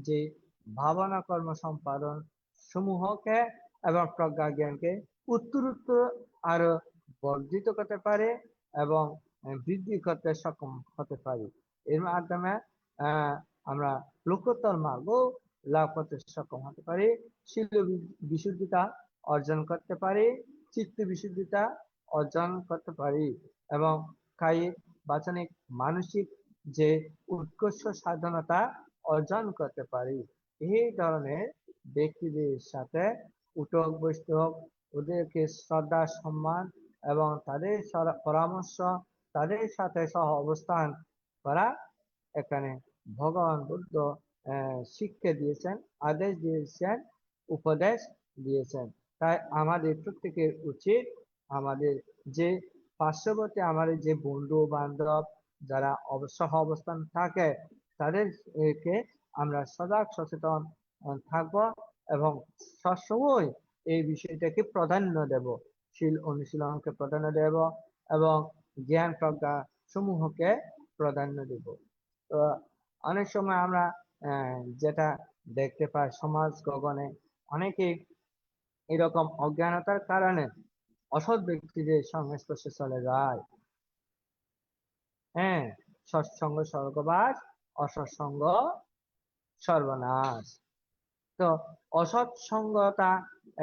যে ভাবনা কর্ম সম্পাদন সমূহকে এবং প্রজ্ঞা জ্ঞানকে উত্তরোত্তর আরো বর্ধিত করতে পারে এবং বৃদ্ধি করতে সক্ষম হতে পারি। এর মাধ্যমে আমরা লোকোত্তর মার্গ লাভ করতে সক্ষম হতে পারি, শীল বিশুদ্ধিতা অর্জন করতে পারি, চিত্ত বিশুদ্ধিতা অর্জন করতে পারি এবং কায়িক বাচনিক মানসিক যে উৎকর্ষ সাধনতা অর্জন করতে পারি। এই ধরনের ব্যক্তিদের সাথে উঠক বৈঠক, ওদেরকে শ্রদ্ধা সম্মান এবং তাদের পরামর্শ, তাদের সাথে সহ অবস্থান করা এখানে ভগবান বুদ্ধ শিক্ষা দিয়েছেন, আদেশ দিয়েছেন, উপদেশ দিয়েছেন। তাই আমাদের প্রত্যেকের উচিত আমাদের যে পার্শ্ববর্তী আমাদের যে বন্ধু বান্ধব যারা সহ অবস্থান থাকে তাদেরকে আমরা সজাগ সচেতন থাকব এবং সবসময় এই বিষয়টাকে প্রাধান্য দেব, শীল অনুশীলনকে প্রাধান্য দেব এবং জ্ঞান প্রজ্ঞা সমূহকে প্রাধান্য দেব। তো অনেক সময় আমরা যেটা দেখতে পাই সমাজ গগনে অনেকে এরকম অজ্ঞানতার কারণে অসৎ ব্যক্তিদের সংস্পর্শে চলে যায়। হ্যাঁ, সৎসঙ্গ স্বর্গবাস, অসৎসঙ্গ সর্বনাশ। তো অসৎ সঙ্গতা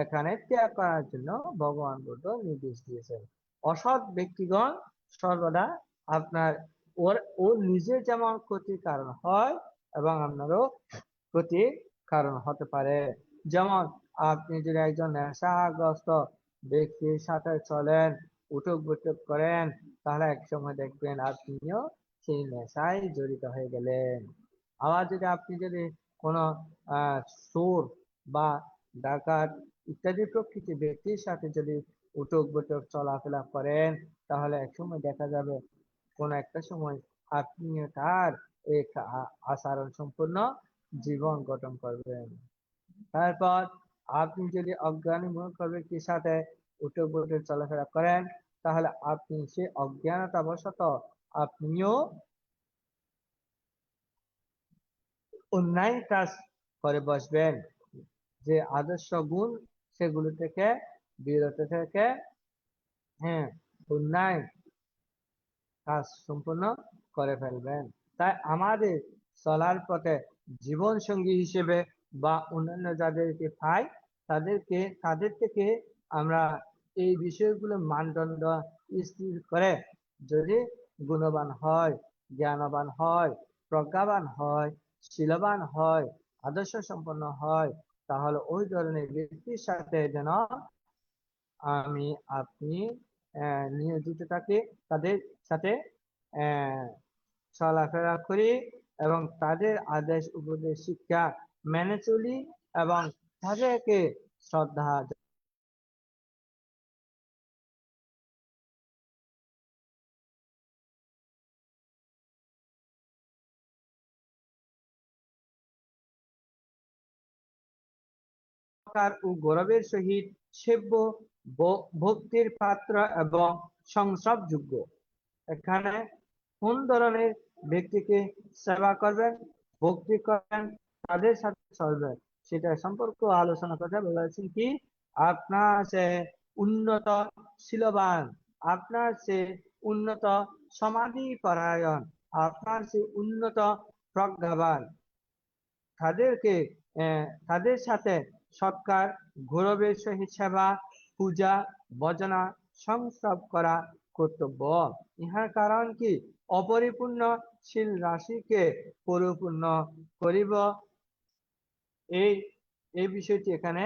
এখানে ত্যাগ করার জন্য ভগবান বুদ্ধ নির্দেশ দিয়েছেন। অসৎ ব্যক্তিগণ সর্বদা আপনার ও নিজে যেমন ক্ষতির কারণ হয় এবং আপনারও ক্ষতির কারণ হতে পারে। যেমন আপনি যদি একজন নেশাগ্রস্ত ব্যক্তির সাথে চলেন, উঠক বৈঠক করেন, তাহলে এক সময় দেখবেন আপনিও সেই নেশায় জড়িত হয়ে গেলেন। আবার আপনি যদি কোনো চোর বা ডাকাত ইত্যাদি প্রকৃতির ব্যক্তির সাথে যদি উঠক বৈঠক চলাফেরা করেন, তাহলে একসময় দেখা যাবে কোন একটা সময় আপনিও তার এক আচরণ সম্পূর্ণ জীবন গঠন করবেন। তারপর আপনি যদি অজ্ঞানী মূর্খ ব্যক্তির সাথে উঠক বৈঠক চলাফেরা করেন, তাহলে আপনি সে অজ্ঞানতাবশত আপনিও অন্যায় কাজ করে বসবেন। যে আদর্শ গুণ সেগুলো থেকে বিরত থেকে অন্যায় কাজ সম্পূর্ণ করে ফেলবেন। তাই আমাদের চলার পথে জীবন সঙ্গী হিসেবে বা অন্যান্য যাদেরকে পাই তাদের থেকে আমরা এই বিষয়গুলো মানদণ্ড স্থির করে যদি গুণবান হয়, জ্ঞানবান হয়, প্রজ্ঞাবান হয়, শীলবান হয়, আদর্শ সম্পন্ন হয়, তাহলে ওই ধরনের ব্যক্তির সাথে যেন আমি আপনি নিয়োজিত থাকি, তাদের সাথে চলাফেরা করি এবং তাদের আদেশ উপদেশ শিক্ষা মেনে চলি এবং তাদেরকে শ্রদ্ধা ও গৌরবের সহিত সেব্য, ভক্তির পাত্র এবং সংসর্গযোগ্য। এখানে কোন ধরনের ব্যক্তিকে সেবা করবেন, ভক্তি করবেন, তাদের সাথে চলবেন সেটা সম্পর্ক আলোচনা করতে বলেছেন কি আপনার সে উন্নত শীলবান, আপনার সে উন্নত সমাধি পরায়ণ, আপনার সে উন্নত প্রজ্ঞাবান, তাদেরকে তাদের সাথে সৎকার, গৌরবের সহিত সেবা, পূজা, ভজনা, সংস্রব করা কর্তব্য। ইহার কারণ কি অপরিপূর্ণ শীল রাশিকে পরিপূর্ণ করিব, এই বিষয়টি এখানে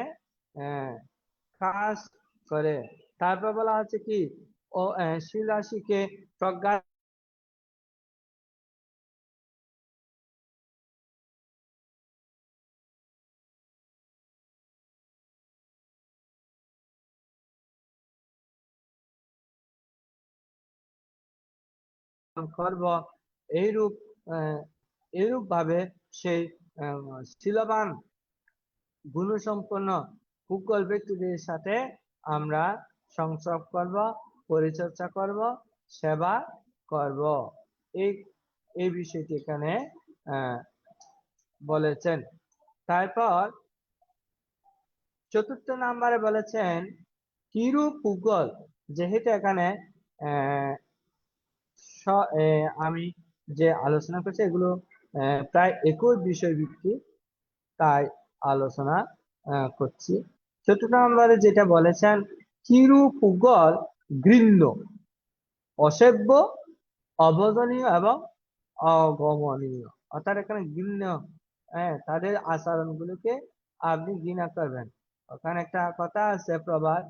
কাজ করে। তারপর বলা হচ্ছে কি শীল রাশিকে প্রজ্ঞা করব, এইরূপ ভাবে সেই শীলবান গুণসম্পন্ন কুকল ব্যক্তিদের সাথে আমরা সংসর্গ করব, পরিচর্যা করব, সেবা করব। এই এই বিষয়টি এখানে বলেছেন। তারপর চতুর্থ নাম্বারে বলেছেন কিরূপ পুগল, যেহেতু এখানে আমি যে আলোচনা করছি এগুলো প্রায় একই বিষয় ভিত্তিক, তাই আলোচনা করছি। চতুর্থ নম্বরে যেটা বলেছেন কিরূপ পুগল ঘৃণ্য, অসভ্য, অবদনীয় এবং অগমনীয়। অর্থাৎ এখানে ঘৃণ্য, তাদের আচরণগুলোকে আপনি ঘৃণা করবেন। ওখানে একটা কথা আছে প্রবাদ,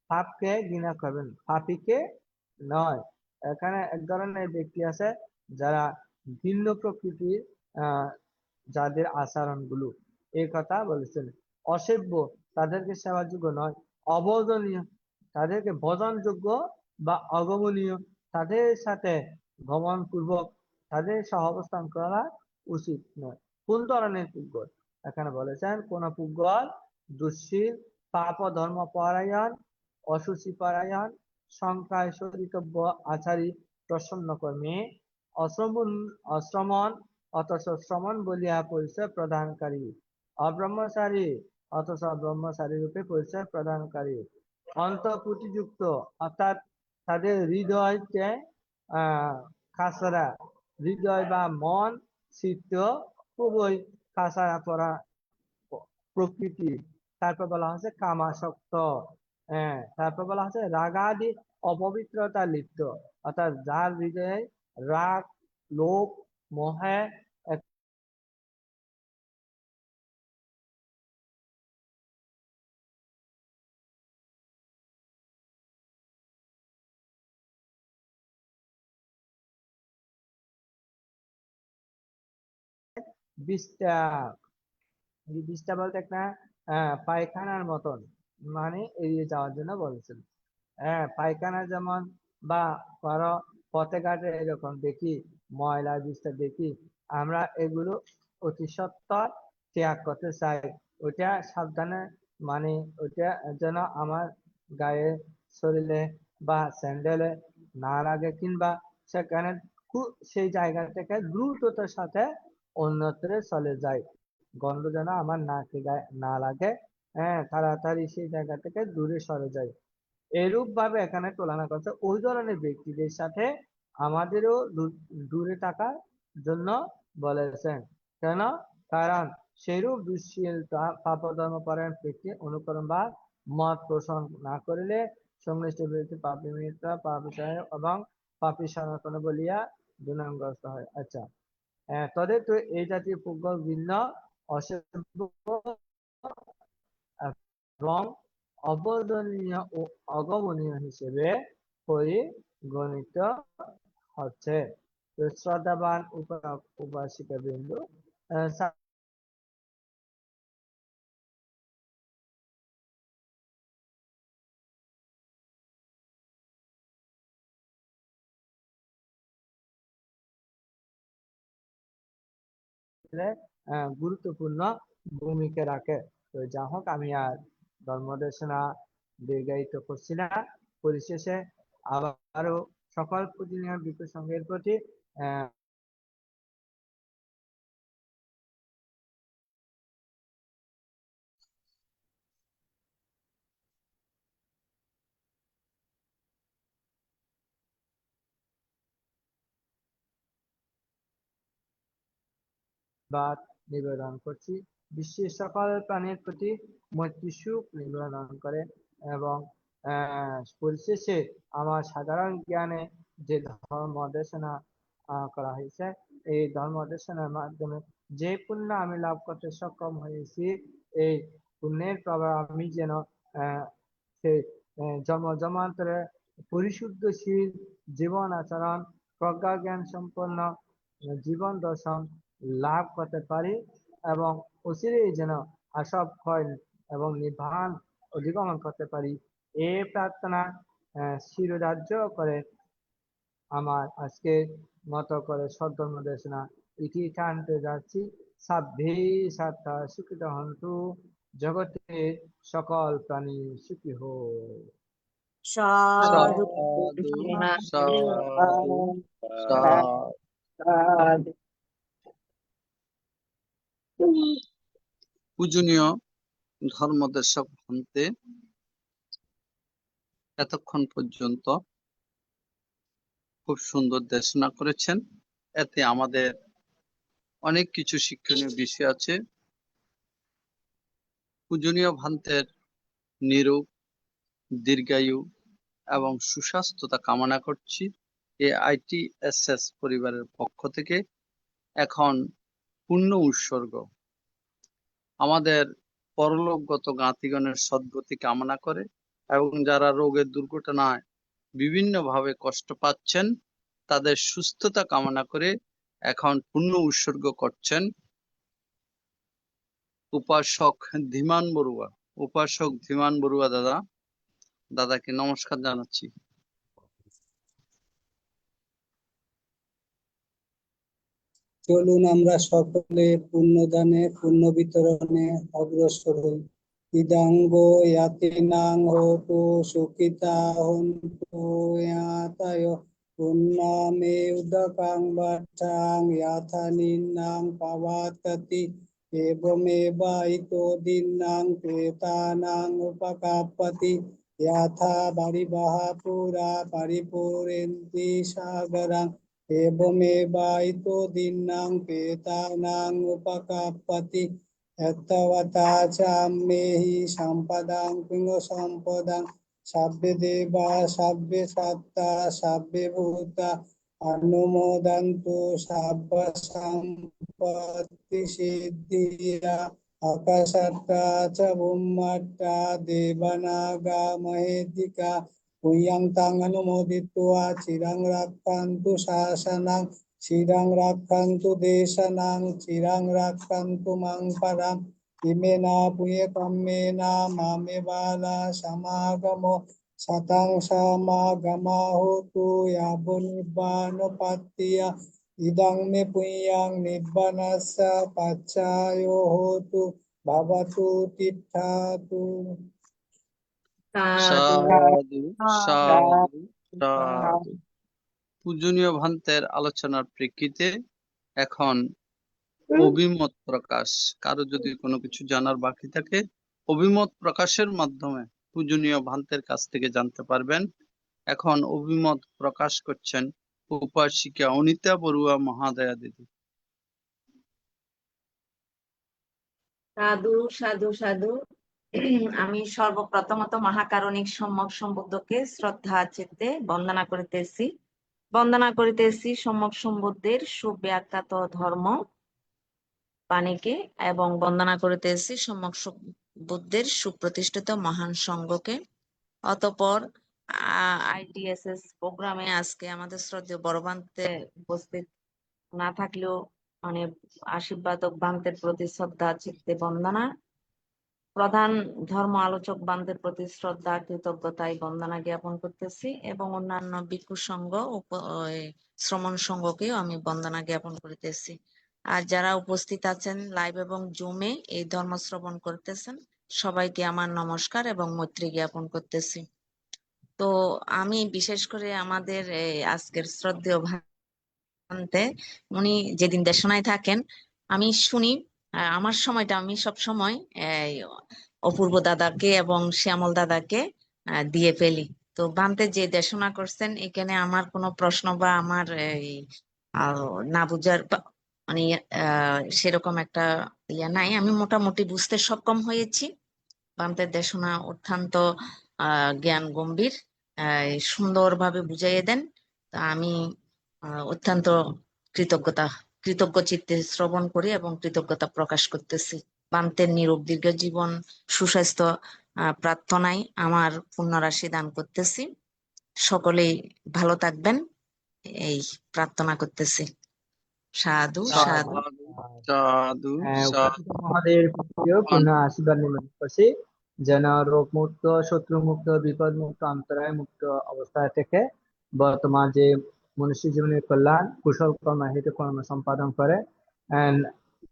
পাপকে ঘৃণা করবেন, পাপীকে নয়। এখানে এক ধরনের ব্যক্তি আছে যারা ভিন্ন প্রকৃতির, যাদের আচরণগুলো, এই কথা বলেছেন। অসভ্য, তাদেরকে সেবাযোগ্য নয়। অবদনীয়, তাদেরকে ভজনযোগ্য বা অগমনীয়, তাদের সাথে গমন পূর্বক তাদের সহাবস্থান করা উচিত নয়। কোন ধরনের পুগল? এখানে বলেছেন কোন পুগল দুঃশীল, পাপ ও ধর্ম পরায়ণ, অসুচি পরায়ণ, সংখ্যায় সরিতব্য আচারী, প্রসন্ন কর্মে, অশ্রমণ অথচ শ্রমণ বলিয়া পরিচয় প্রদানকারী, অব্রহ্মচারী অথচ ব্রহ্মচারী রূপে পরিচয় প্রদানকারী, অন্তঃকুটিযুক্ত, অর্থাৎ তাদের হৃদয়কে খাসরা, হৃদয় বা মন চিত্ত খুবই খাসরা পড়া প্রকৃতি। তারপর বলা হচ্ছে কামাসক্ত, তারপর বলা হচ্ছে রাগাদি অপবিত্রতা লিপ্ত, অর্থাৎ যার হৃদয়ে রাগ, লোভ, মোহে বিষ্ঠা, বিষ্ঠা বলতে একটা পায়খানার মতন, মানে এড়িয়ে যাওয়ার জন্য বলেছেন। পায়খানা যেমন বা কারো পথে ঘাটে এরকম দেখি ময়লা বিষ্ঠা দেখি, আমরা এগুলো অতি সত্বর ত্যাগ করতে চাই। ওইটা সাবধানে, মানে ওইটা যেন আমার গায়ে, শরীরে বা স্যান্ডেলে না লাগে, কিংবা সেখানে সেই জায়গা থেকে দ্রুততার সাথে অন্যত্রে চলে যায়, গন্ধ যেন আমার নাকে গায়ে না লাগে, তাড়াতাড়ি সেই জায়গা থেকে দূরে সরে যায়। এরূপ ভাবে এখানে তুলনা করছে ওই ধরনের ব্যক্তিদের সাথে আমাদেরও দূরে থাকার জন্য বলেছেন। কেন? কারণ সেইরূপ দুঃশীল পাপধর্ম পরায়ণ ব্যক্তি অনুকরণ বা মত পোষণ না করিলে সংশ্লিষ্ট ব্যক্তি পাপী মিত্রা, পাপী এবং পাপী সনাতন বলিয়া দুর্নামগ্রস্ত হয়। আচ্ছা, তবে তো এই জাতীয় পুগল ভিন্ন, অসভ্য এবং অবদনীয় ও অগমনীয় হিসেবে পরিগণিত হচ্ছে। তো শ্রদ্ধাবান উপাসিকা বিন্দু গুরুত্বপূর্ণ ভূমিকা রাখে। তো যা হোক, আমি আর ধর্মদেশনা দীর্ঘায়িত করছি না। পরিশেষে আবারও সকল পূজনীয় ভিক্ষু সংঘের প্রতি বাদ নিবেদন করছি। বিশ্বের সকল প্রাণীর প্রতি মৈত্রী সুখ নিবেদন করে এবং পরিশেষে আমার সাধারণ জ্ঞানে যে ধর্ম দেশনা করা হয়েছে, এই ধর্ম দেশনার মাধ্যমে যে পুণ্য আমি লাভ করতে সক্ষম হয়েছি, এই পুণ্যের প্রভাব আমি যেন সেই জন্ম জন্মান্তরে পরিশুদ্ধশীল জীবন আচরণ, প্রজ্ঞা জ্ঞান সম্পন্ন জীবন দর্শন লাভ করতে পারি এবং অচিরেই যেন আসব ক্ষয় এবং নির্বাণ অধিগমন করতে পারি, এই প্রার্থনা শিরোধার্য করে আমার আজকে মতো করে সদ্ধর্ম দেশনা ইতি টানতে যাচ্ছি। সাব্বে সাত্তা সুখিত হন্তু, জগতের সকল প্রাণী সুখী হোক। সাধু সাধু সাধু সাধু। সাধু। পূজনীয় ধর্মদেশক ভান্তে এতক্ষণ পর্যন্ত খুব সুন্দর দেশনা করেছেন। এতে আমাদের অনেক কিছু শিক্ষণীয় বিষয় আছে। পূজনীয় ভান্তের নিরোগ, দীর্ঘায়ু এবং সুস্বাস্থ্যতা কামনা করছি। AITSS পরিবারের পক্ষ থেকে এখন পূর্ণ উৎসর্গ আমাদের পরলোকগত জ্ঞাতিগণের সদ্গতি কামনা করে এবং যারা রোগের দুর্ঘটনায় বিভিন্নভাবে কষ্ট পাচ্ছেন তাদের সুস্থতা কামনা করে এখন পূর্ণ উৎসর্গ করছেন উপাসক ধীমান বড়ুয়া। উপাসক ধীমান বড়ুয়া দাদাকে নমস্কার জানাচ্ছি। চলুন আমরা সকলে পুণ্যদানে পুণ্য বিতরণে অগ্রসর হই। ইদাঙ্গ ইয়াতিনাং হোতু সুখিতা হন্তু ইয়াতায় পুণ্যমে উদকাং বাচ্চাং ইয়াথা নিন্নাং পাবাততি এবমেবাইতো দিন্নাং প্রেতানাং উপকাপতি ইয়াথা বারিবাহা পুরা পরিপূরেন্তি সাগরাং एवमेवायितो दिन्नां प्रेतानां उपकापति यत्तवता च मेहि सम्पदां पुण्यसम्पदां सभ्ये देवा सभ्ये सत्ता सभ्ये भूता अनुमोदन्तु सब्ब सम्पत्ति सिद्धिया आकाशत्ता च भूम्मत्ता देवनागा महेदिका पुय्यं तां अनुमोदित्वा चिरं रक्षन्तु शासनं चिरं रक्षन्तु देशनं चिरं रक्षन्तु मां परम् इमेन पुण्यकर्मेण मामे बाला समागमो शतं समागमा होतु यावो निब्बानोपत्तिया इदं मे पुण्यं निब्बानस्य पच्चायो होतु भवतु तिष्ठतु। সাধু সাধু সাধু সাধু। সাধু। পূজনীয় ভান্তের আলোচনার প্রেক্ষিতে এখন অভিমত প্রকাশ। কারো যদি কোনো কিছু জানার বাকি থাকে অভিমত প্রকাশের মাধ্যমে পূজনীয় ভান্তের কাছ থেকে জানতে পারবেন। এখন অভিমত প্রকাশ করছেন উপাসিকা অনিতা বড়ুয়া মহাদয়া দিদি। সাধু সাধু সাধু। আমি সর্বপ্রথমত মহাকারণিক সম্যক সম্বুদ্ধকে শ্রদ্ধা চিত্তে বন্দনা করিতেছি সম্যক সম্বুদ্ধের সুব্যাখ্যাত ধর্ম বাণীকে এবং বন্দনা করিতেছি সম্যক সম্বুদ্ধের সুপ্রতিষ্ঠিত মহান সংঘকে। অতঃপর ITSS প্রোগ্রামে আজকে আমাদের শ্রদ্ধেয় বড় ভান্তে উপস্থিত না থাকলেও মানে আশীর্বাদক ভান্তের প্রতি শ্রদ্ধা চিত্তে বন্দনা, প্রধান ধর্ম আলোচক বান্ধের প্রতি শ্রদ্ধা কৃতজ্ঞতায় বন্দনা জ্ঞাপন করতেছি এবং অন্যান্য ভিক্ষু সংঘ শ্রমণ সংঘকেও আমি বন্দনা জ্ঞাপন করিতেছি। আর যারা উপস্থিত আছেন লাইভ এবং জুমে এই ধর্ম শ্রবণ করতেছেন সবাইকে আমার নমস্কার এবং মৈত্রী জ্ঞাপন করতেছি। তো আমি বিশেষ করে আমাদের আজকের শ্রদ্ধেয় ভান্তে উনি যেদিন দেশনায় থাকেন আমি শুনি, আমার সময়টা আমি সব সময় অপূর্ব দাদাকে এবং শ্যামল দাদাকে দিয়ে ফেলি। তো ভান্তে যে দেশনা করছেন এখানে আমার কোনো প্রশ্ন বা আমার না বুঝার মানে সেরকম একটা ইয়া নাই, আমি মোটামুটি বুঝতে সক্ষম হয়েছি। ভান্তের দেশনা অত্যন্ত জ্ঞান গম্ভীর, সুন্দরভাবে বুঝাইয়ে দেন। তা আমি অত্যন্ত কৃতজ্ঞ চিত্তে শ্রবণ করি এবং কৃতজ্ঞতা প্রকাশ করতেছি। ভান্তের নিরোগ দীর্ঘ জীবন সুস্বাস্থ্য প্রার্থনায় আমার পুণ্যরাশি দান করতেছি। সকলেই ভালো থাকবেন এই প্রার্থনা করতেছি। সাধু সাধু সাধু উপস্থিত মহাদের পূর্ণ আশীর্বাদ নিবেদন করছি যেন রোগ মুক্ত, শত্রু মুক্ত, বিপদ মুক্ত, অন্তরায় মুক্ত অবস্থায় থেকে বর্তমান যে মনুষ্য জীবনের কল্যাণ কুশল কর্ম হেতু কর্ম সম্পাদন করে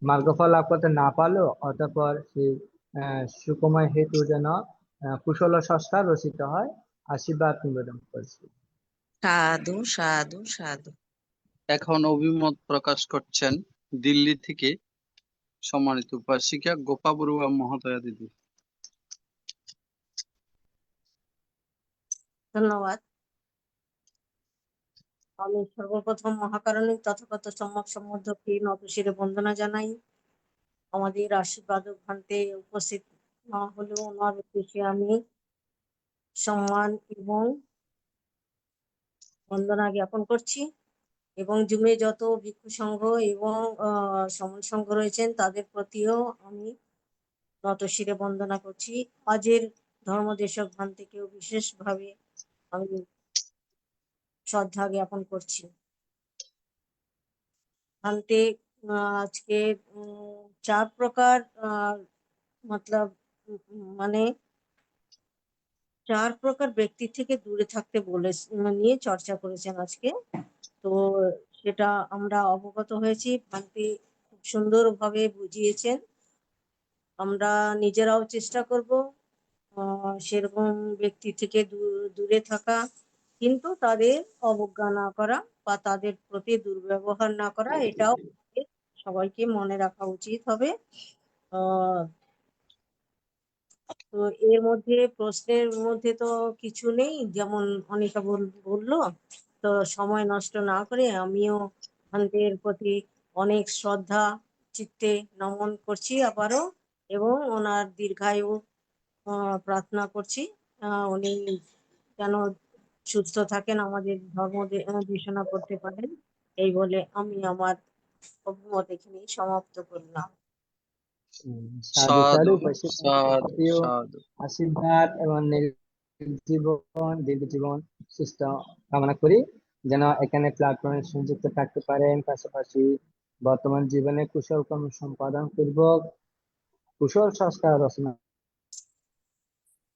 মার্গফল লাভ করতে না পারলেও অতঃপর সেই সুকময় হেতু যেন কুশল সংস্কার রচিত হয়, আশীর্বাদ নিবেদন করছি। সাধু সাধু সাধু। এখন অভিমত প্রকাশ করছেন দিল্লি থেকে সম্মানিত উপাসিকা গোপা বড়ুয়া মহোদয়া দিদি। ধন্যবাদ। আমি সর্বপ্রথম মহাকারণিক তথাগত সম্যক সম্বুদ্ধকে নতশিরে বন্দনা জানাই। আমাদের আশীর্বাদ ভান্তে উপস্থিত না হলেও ওনার উদ্দেশ্যে আমি সম্মান এবং বন্দনা জ্ঞাপন করছি, এবং জুমে যত ভিক্ষু সংঘ এবং সমাজ সংঘ রয়েছেন তাদের প্রতিও আমি নতশিরে বন্দনা করছি। আজের ধর্মদেশক ভান্তেকেও বিশেষভাবে আমি শ্রদ্ধা জ্ঞাপন করছি। ভান্তে আজকে 4 প্রকার মতলব মানে 4 প্রকার ব্যক্তি থেকে দূরে থাকতে বলে নিয়ে চর্চা করেছেন আজকে। তো সেটা আমরা অবগত হয়েছি, ভান্তে খুব সুন্দরভাবে বুঝিয়েছেন। আমরা নিজেরাও চেষ্টা করব সেরকম ব্যক্তি থেকে দূরে থাকা, কিন্তু তাদের অবজ্ঞা না করা বা তাদের প্রতি দুর্ব্যবহার না করা, এটাও সবাইকে মনে রাখা উচিত হবে। তো এর মধ্যে প্রশ্নের মধ্যে তো কিছু নেই, যেমন অনিকা বললো, তো সময় নষ্ট না করে আমিও ভান্তের প্রতি অনেক শ্রদ্ধা চিত্তে নমন করছি আবারও, এবং ওনার দীর্ঘায়ু প্রার্থনা করছি। উনি যেন সুস্থ থাকেন, আমাদের ধর্ম দেশনা করতে পারেন, এই বলে আমি আমার অভিমত এখানেই সমাপ্ত করলাম। সাধু সাধু সাধু উপস্থিত সাধু প্রতিও সাধু। আশীর্বাদ এবং দীর্ঘ জীবন সুস্থ কামনা করি, যেন এখানে প্ল্যাটফর্মে সংযুক্ত থাকতে পারেন, পাশাপাশি বর্তমান জীবনে কুশল কর্ম সম্পাদন পূর্বক কুশল সংস্কার রচনা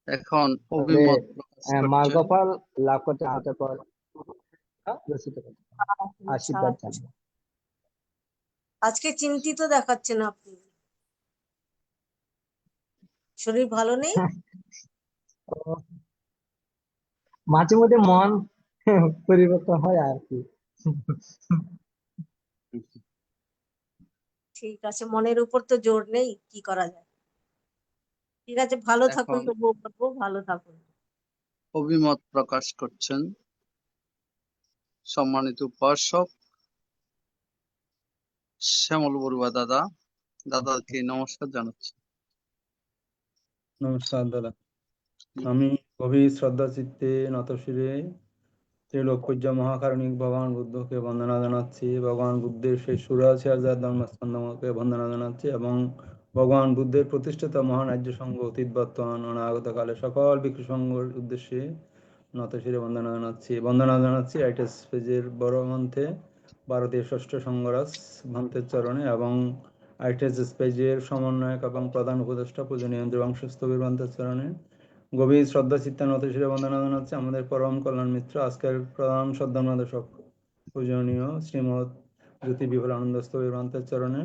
এখন করে অভিমত প্রকাশ করছেন মার্গফল লাভ করতে হতে পারে রচিত করতে পারেন। আশীর্বাদ জানাই। আজকে চিন্তিত দেখাচ্ছেন আপনি, শরীর ভালো নেই? তো মাঝে মধ্যে মন পরিবর্তন হয় আর কি। ঠিক আছে, মনের উপর তো জোর নেই, কি করা যায়। ঠিক আছে, ভালো থাকুন, এখন তবুও বলবো ভালো থাকুন। অভিমত প্রকাশ করছেন সম্মানিত উপাসক শ্যামল বড়ুয়া দাদা। দাদাকে নমস্কার জানাচ্ছি। নমস্কার দাদা। আমি গভীর শ্রদ্ধা চিত্তে নতশিরে ত্রিলোকপূজ্য মহাকারণিক ভগবান বুদ্ধকে বন্দনা জানাচ্ছি, ভগবান বুদ্ধের সেই সুরাচার্য ধর্মস্কন্ধকে বন্দনা জানাচ্ছি, এবং ভগবান বুদ্ধের প্রতিষ্ঠিত মহান রাজ্য সংঘ অতীত বর্তমান অনাগত কালে সকল ভিক্ষু সংঘের উদ্দেশ্যে নতশিরে বন্দনা জানাচ্ছি আইটিএস পেজের বড় মন্থে ভারতীয় ষষ্ঠ সংঘরাজ ভান্তের চরণে, এবং আইটিএস পেজের সমন্বয়ক এবং প্রধান উপদেষ্টা পূজনীয় বংশস্থবির ভান্তের চরণে গভীর শ্রদ্ধা চিত্তে নতশিরে বন্দনা জানাচ্ছে আমাদের পরম কল্যাণ মিত্র, আজকের প্রধান শ্রদ্ধানন্দশক পূজনীয় শ্রীমৎ জ্যোতি বিপুলানন্দ স্থবির ভান্তের চরণে,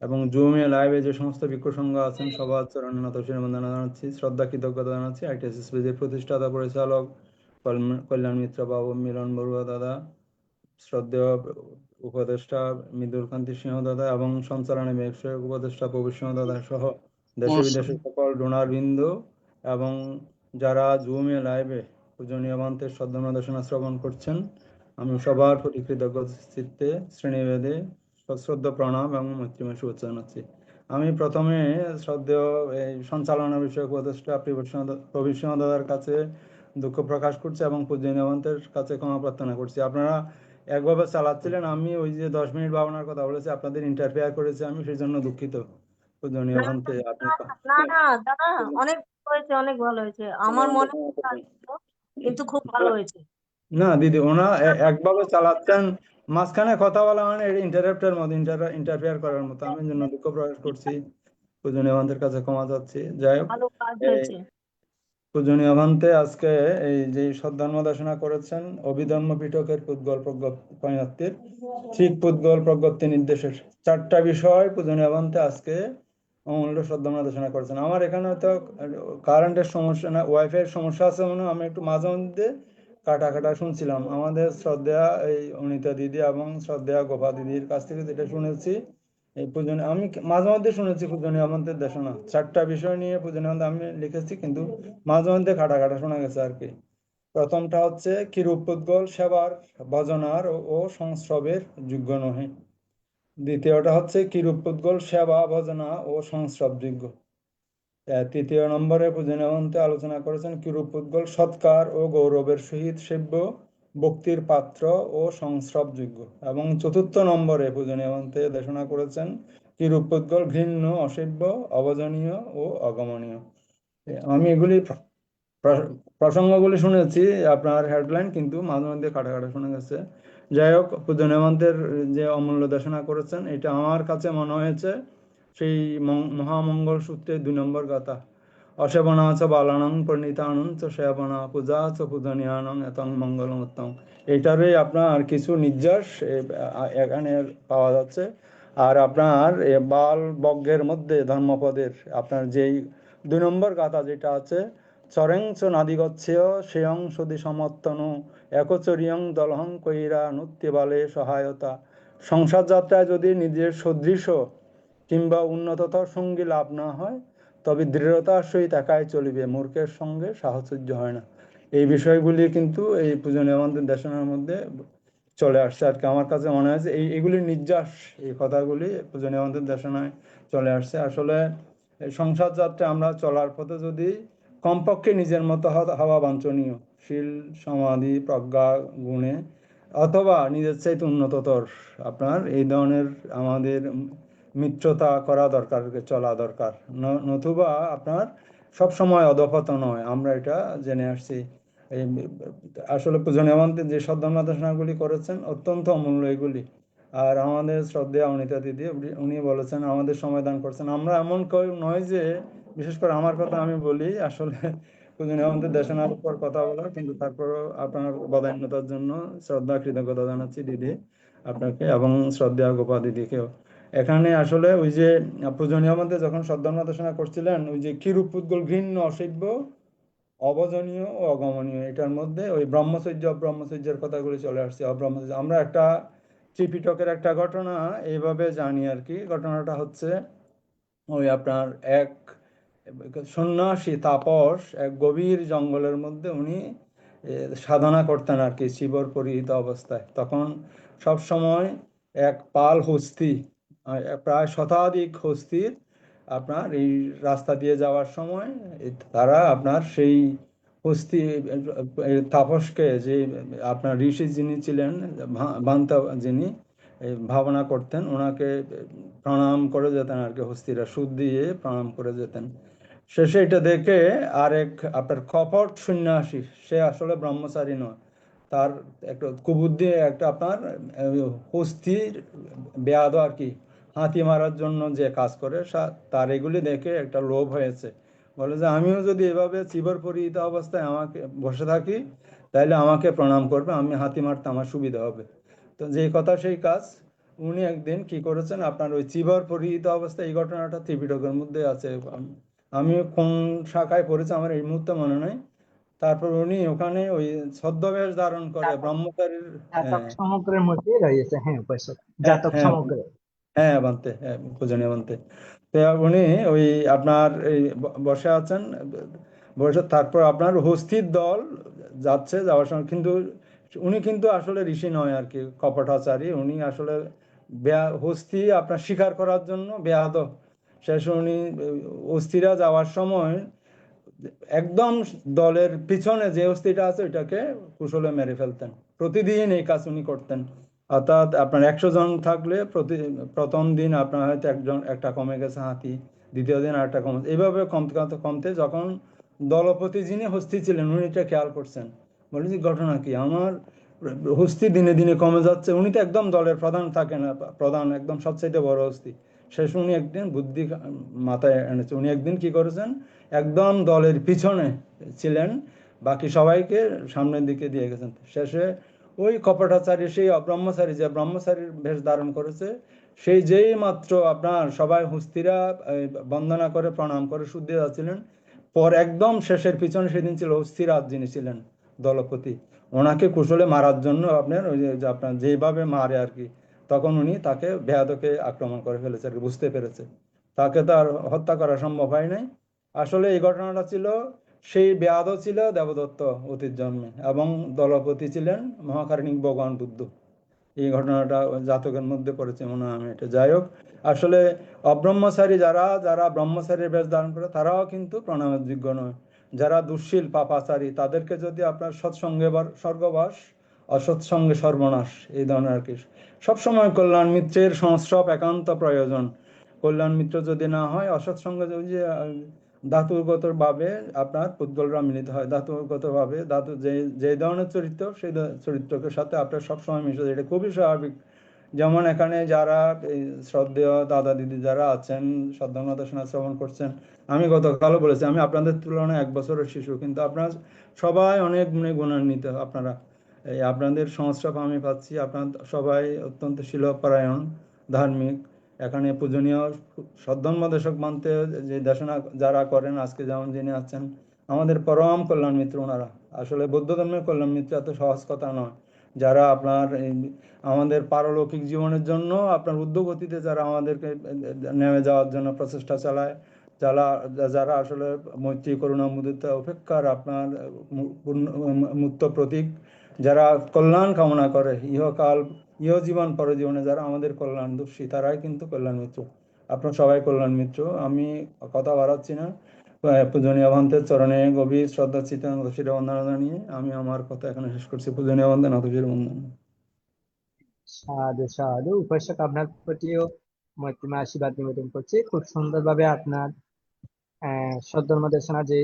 এবং জুমে লাইভে যে সমস্ত ভিক্ষু সংঘ আছেন সবার চরণে নতশিরে বন্দনা জানাচ্ছি, শ্রদ্ধা কৃতজ্ঞতা জানাচ্ছি আইটিএস পেজের প্রতিষ্ঠাতা পরিচালক কল্যাণ মিত্র বাবু মিলন বড়ুয়া দাদা, শ্রদ্ধেয় উপদেষ্টা মৃদুল কান্তি সিংহ দাদা, এবং সঞ্চালনে ব্যবসায়িক উপদেষ্টা প্রবীর সিংহ দাদা সহ দেশে বিদেশে সকল ডোনার বৃন্দ, এবং যারা জুমে লাইভে পূজনীয় ভান্তের শ্রদ্ধা শ্রবণ করছেন, আমি সবার প্রতি কৃতজ্ঞ চিত্তে শ্রেণীভেদে সশ্রদ্ধ প্রণাম এবং মৈত্রীময় শুভেচ্ছা জানাচ্ছি। আমি প্রথমে শ্রদ্ধেয় এই সঞ্চালনা বিষয়ক উপদেষ্টা প্রবীর সিংহ দাদার কাছে দুঃখ প্রকাশ করছি এবং পূজনীয় ভান্তের কাছে ক্ষমা প্রার্থনা করছি। আপনারা একভাবে চালাচ্ছিলেন, আমি ওই যে 10 মিনিট ভাবনার কথা বলেছি, আপনাদের ইন্টারফেয়ার করেছি, আমি সেই জন্য দুঃখিত। পূজনীয় না ভান্তে আপনি না না দাদা, অনেক ভালো হয়েছে, অনেক ভালো হয়েছে, আমার মনে হচ্ছিল, কিন্তু খুব ভালো হয়েছে। না দিদি, ওনা একভাবে চালাচ্ছেন, মাঝখানে কথা বলা মানে ইন্টারাপ্টের মতো, ইন্টারফেয়ার করার মতো, আমি জন্য দুঃখ প্রকাশ করছি, পূজনীয় ভান্তের কাছে ক্ষমা চাচ্ছি। যাই হোক, ভালো কাজ এই হয়েছে। পূজনীয় ভান্তে আজকে এই যে সদ্ধর্ম দেশনা করেছেন অভিধর্ম পিটকের পুদ্গল প্রজ্ঞপ্তির ঠিক পুদ্গল প্রজ্ঞপ্তি নির্দেশের 4টা বিষয় পূজনীয় ভান্তে আজকে অমূল্য সদ্ধর্ম দেশনা করেছেন। আমার এখানে হয়তো কারেন্টের সমস্যা না, ওয়াইফাই এর সমস্যা আছে মনে হয়, আমি একটু মাঝে মধ্যে কাটা কাটা শুনছিলাম আমাদের শ্রদ্ধা এই অনিতা দিদি এবং শ্রদ্ধা গোপা দিদির কাছ থেকে যেটা শুনেছি, এই পূজনীয় আমি মাঝে মধ্যে শুনেছি পূজনীয় মন্ত্রের দেশনা 4টা বিষয় নিয়ে পূজনীয় মন্ত্র আমি লিখেছি, কিন্তু মাঝে মধ্যে কাটা কাটা শোনা গেছে আর কি। প্রথমটা হচ্ছে কিরূপোদ্গল সেবার ভজনার ও সংস্রবের যোগ্য নহে। দ্বিতীয়টা হচ্ছে কিরূপোদ্গল সেবা ভজনা ও সংস্রবযোগ্য। তৃতীয় নম্বরে পূজনীয় মন্ত্রে আলোচনা করেছেন কিরূপোদ্গল সৎকার ও গৌরবের সহিত সেব্য ভক্তির পাত্র ও সংস্রবযোগ্য। এবং চতুর্থ নম্বরে পূজনীয় মন্ত্রে দেশনা করেছেন কিরূপোদ্গল ঘৃণ্য অসেব্য অবজনীয় ও অগমনীয়। আমি এগুলি প্রসঙ্গগুলি শুনেছি আপনার হেডলাইন, কিন্তু মাঝে মধ্যে কাটা কাটা শোনা গেছে। যাই হোক, পূজনীয় মন্ত্রের যে অমূল্য দেশনা করেছেন এটা আমার কাছে মনে হয়েছে সেই মহামঙ্গল সূত্রের 2 নম্বর গাথা, অসেবনা চ বালানং পরিণীতানং চ সেবনা পূজা চ পূজনীয়ানং এতং মঙ্গলমুত্তম। এটারই আপনার কিছু নির্যাস এখানে পাওয়া যাচ্ছে। আর আপনার বাল বজ্ঞের মধ্যে ধর্মপদের আপনার যেই 2 নম্বর গাথা যেটা আছে, চরেং চ নাদিগচ্ছেয় সেয়ং সদি সমর্তনু একচরিয়ং দলহং কৈরা নৃত্য বালে সহায়তা। সংসার যাত্রায় যদি নিজের সদৃশ কিংবা উন্নততর সঙ্গী লাভ না হয়, তবে দৃঢ়তার সহিত একাই চলিবে, মূর্খের সঙ্গে সাহচর্য হয় না। এই বিষয়গুলি কিন্তু এই পূজনীয় মন্ত্রের দেশনার মধ্যে চলে আসছে আর কি। আমার কাছে মনে হয়েছে এইগুলির নির্যাস, এই কথাগুলি পূজনীয় মন্ত্রের দেশনায় চলে আসছে। আসলে এই সংসার যাত্রা আমরা চলার পথে যদি কমপক্ষে নিজের মতো হওয়া বাঞ্ছনীয়, শীল সমাধি প্রজ্ঞা গুণে, অথবা নিজের চাইতে উন্নততর আপনার এই ধরনের আমাদের মিত্রতা করা দরকার, চলা দরকার। নতুবা আপনার সব সময় অধপতন নয়, আমরা এটা জেনে আসছি। এই আসলে পূজনীয় মন্ত্রে যে সদ্ধর্মদেশনাগুলি করেছেন অত্যন্ত অমূল্য এগুলি। আর আমাদের শ্রদ্ধেয় অনিতা দিদি উনি বলেছেন, আমাদের সময় দান করছেন। আমরা এমন কেউ নয় যে, বিশেষ করে আমার কথা আমি বলি, আসলে পূজনীয় মন্ত্রের দেশনার উপর কথা বলার, কিন্তু তারপরও আপনার বদান্যতার জন্য শ্রদ্ধা কৃতজ্ঞতা জানাচ্ছি দিদি আপনাকে এবং শ্রদ্ধা গোপা দিদিকেও। এখানে আসলে ওই যে পূজনীয় মন্ত্রে যখন সদ্ধর্মদেশনা করছিলেন, ওই যে কিরূপোদ্গল ঘৃণ্য অসেব্য অবজনীয় ও অগমনীয়, এটার মধ্যে ওই ব্রহ্মচর্যের কথাগুলি চলে আসছে। অব্রহ্মচর্য আমরা একটা ত্রিপিটকের একটা ঘটনা এইভাবে জানি আর কি। ঘটনাটা হচ্ছে ওই আপনার এক সন্ন্যাসী তাপস এক গভীর জঙ্গলের মধ্যে উনি সাধনা করতেন আর কি, শিবর পরিহিত অবস্থায়। তখন সব সময় এক পাল হস্তি, প্রায় শতাধিক হস্তির আপনার এই রাস্তা দিয়ে যাওয়ার সময় তারা আপনার সেই হস্তি তাপসকে, যে আপনার ঋষি যিনি ছিলেন বান্তা যিনি ভাবনা করতেন, ওনাকে প্রণাম করে যেতেন আর কি। হস্তিরা সুদ দিয়ে প্রণাম করে যেতেন। শেষে এটা দেখে আরেক আপনার কপট সন্ন্যাসী, সে আসলে ব্রহ্মচারী নয়, তার একটা কুবুদ্ধি একটা আপনার হস্তির বেয়াদ আর কি, হাতি মারার জন্য যে কাজ করে, তার এগুলি দেখে একটা লোভ হয়েছে। বলে যে আমিও যদি এভাবে চিবর পরিহিত অবস্থায় আমাকে বসে থাকি, তাহলে আমাকে প্রণাম করবে, আমি হাতি মারতে আমার সুবিধা হবে। তো যে কথা সেই কাজ, উনি একদিন কি করেছেন, আপনার ওই চিবর পরিহিত অবস্থায়, এই ঘটনাটা ত্রিপিটকের মধ্যে আছে, আমি কোন শাখায় পড়েছি আমার এই মুহূর্তে মনে নাই। তারপর উনি ওখানে ওই ছদ্মবেশ ধারণ করে ব্রহ্মচারীর, জাতক সমগ্রের মধ্যে রয়েছে, হ্যাঁ উপাসক, হ্যাঁ জাতক হ্যাঁ সমগ্র। হ্যাঁ বানতে, হ্যাঁ পূজনীয় বানতে। তো উনি ওই আপনার এই বসে আছেন, বসে তারপর আপনার হস্তির দল যাচ্ছে, যাওয়ার সময় কিন্তু উনি কিন্তু আসলে ঋষি নয় আর কি, কপটাচারী। উনি আসলে হস্তি আপনার শিকার করার জন্য বেয়াদব। শেষে উনি হস্তিরা যাওয়ার সময় একদম দলের পিছনে যে অস্থিটা আছে ওইটাকে কুশলে মেরে ফেলতেন। প্রতিদিন এই কাজ উনি করতেন। অর্থাৎ আপনার 100 জন থাকলে প্রথম দিন আপনার হয়তো একটা কমে গেছে হাতি, দ্বিতীয় দিন আরেকটা কমে, এইভাবে কমতে কমতে কমতে যখন দলপতি যিনি হস্তি ছিলেন উনি এটা খেয়াল করছেন, বলি যে ঘটনা কি, আমার হস্তি দিনে দিনে কমে যাচ্ছে। উনি তো একদম দলের প্রধান থাকে না, প্রধান একদম সবচাইতে বড় হস্তি। শেষ উনি একদিন বুদ্ধি মাথায় এনেছে, উনি একদিন কি করেছেন, একদম দলের পিছনে ছিলেন, বাকি সবাইকে সামনের দিকে দিয়ে গেছেন। শেষে ওই কপটাচারী, সেই ব্রহ্মচারী, যে ব্রহ্মচারীর বেশ ধারণ করেছে, সেই যেই মাত্র আপনার সবাই হস্তিরা বন্দনা করে প্রণাম করে শুদ্ধ যাচ্ছিলেন, পর একদম শেষের পিছনে সেদিন ছিল হস্তিরাজ যিনি ছিলেন দলপতি, ওনাকে কুশলে মারার জন্য আপনার ওই যে আপনার যেভাবে মারে আর কি, তখন উনি তাকে বেয়াদকে আক্রমণ করে ফেলেছে আর কি, বুঝতে পেরেছে তাকে তো আর হত্যা করা সম্ভব হয় নাই। আসলে এই ঘটনাটা ছিল, সেই বেয়াদ ছিল দেবদত্ত অতীত জন্মে, এবং দলপতি ছিলেন মহাকারণিক ভগবান বুদ্ধ। এই ঘটনাটা জাতকের মধ্যে পড়েছে মনে হয়, আমি এটা যাই হোক। আসলে অব্রহ্মচারী যারা যারা ব্রহ্মচারীর বেশ ধারণ করে তারাও কিন্তু প্রণামের যোগ্য নয়। যারা দুঃশীল পাপাচারী তাদেরকে যদি আপনার সৎসঙ্গে স্বর্গবাস, অসৎসঙ্গে সর্বনাশ, এই ধরনের আর কি। সবসময় কল্যাণ মিত্রের সংস্রব একান্ত প্রয়োজন। কল্যাণ মিত্র যদি না হয়, অসৎসঙ্গে যে ধাতুগত ভাবে আপনার পুদ্গলরা মিলিত হয়, ধাতুগত ভাবে ধাতু যে ধরনের চরিত্র, সেই চরিত্রের সাথে আপনার সবসময় মিশে যায়, এটা খুবই স্বাভাবিক। যেমন এখানে যারা এই শ্রদ্ধেয় দাদা দিদি যারা আছেন, শ্রদ্ধাঙ্গত শ্রবণ করছেন, আমি গতকালও বলেছি আমি আপনাদের তুলনায় 1 বছরের শিশু, কিন্তু আপনারা সবাই অনেক গুণে গুণান্বিত। আপনারা এই আপনাদের সংস্রব আমি পাচ্ছি, আপনার সবাই অত্যন্ত শিলপরায়ণ, ধার্মিক। এখানে পূজনীয় সদ্ধর্মদেশক মানতে যে দেশনা যারা করেন, আজকে যেমন যিনি আছেন আমাদের পরম কল্যাণ মিত্র, ওনারা আসলে বৌদ্ধ ধর্মের কল্যাণ মিত্র এত সহজ কথা নয়। যারা আপনার আমাদের পারলৌকিক জীবনের জন্য আপনার ঊর্ধ্বগতিতে যারা আমাদেরকে নেমে যাওয়ার জন্য প্রচেষ্টা চালায়, যারা যারা আসলে মৈত্রী করুণা মুদিতা উপেক্ষার আপনার মুক্ত প্রতীক, যারা কল্যাণ কামনা করে ইহকাল ইহজীবন পরজীবনে, যারা আমাদের কল্যাণ দর্শী, তারাই কিন্তু কল্যাণ মিত্র। আপনার সবাই কল্যাণ মিত্র। আমি কথা বাড়াচ্ছি না, পূজনীয় ভন্তের চরণে গভীর শ্রদ্ধা চিত্ত নতশির বন্দনা জানিয়ে আমি আমার কথা এখানে শেষ করছি। পূজনীয় ভন্তে নতশির বন্দনা। সাধু সাধু। উপাসক আপনার প্রতিও মৈত্রীময় আশীর্বাদ নিবেদন করছি। খুব সুন্দরভাবে আপনার সদ্ধর্ম দেশনা যে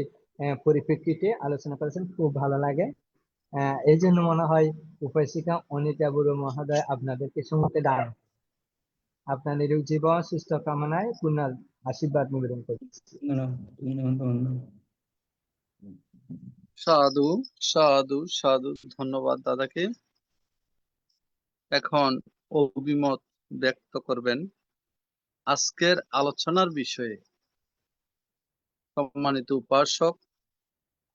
পরিপ্রেক্ষিতে আলোচনা করেছেন, খুব ভালো লাগে। এই জন্য মনে হয় উপাসিকা অনিতা বুড়ো মহোদয় আপনাদেরকে সমতে দান আপনার নিরোগ জীবন সুস্থ কামনায় পূর্ণ আশীর্বাদ নিবেদন করছি। সাধু সাধু সাধু, ধন্যবাদ দাদাকে। এখন অভিমত ব্যক্ত করবেন আজকের আলোচনার বিষয়ে সম্মানিত উপাসক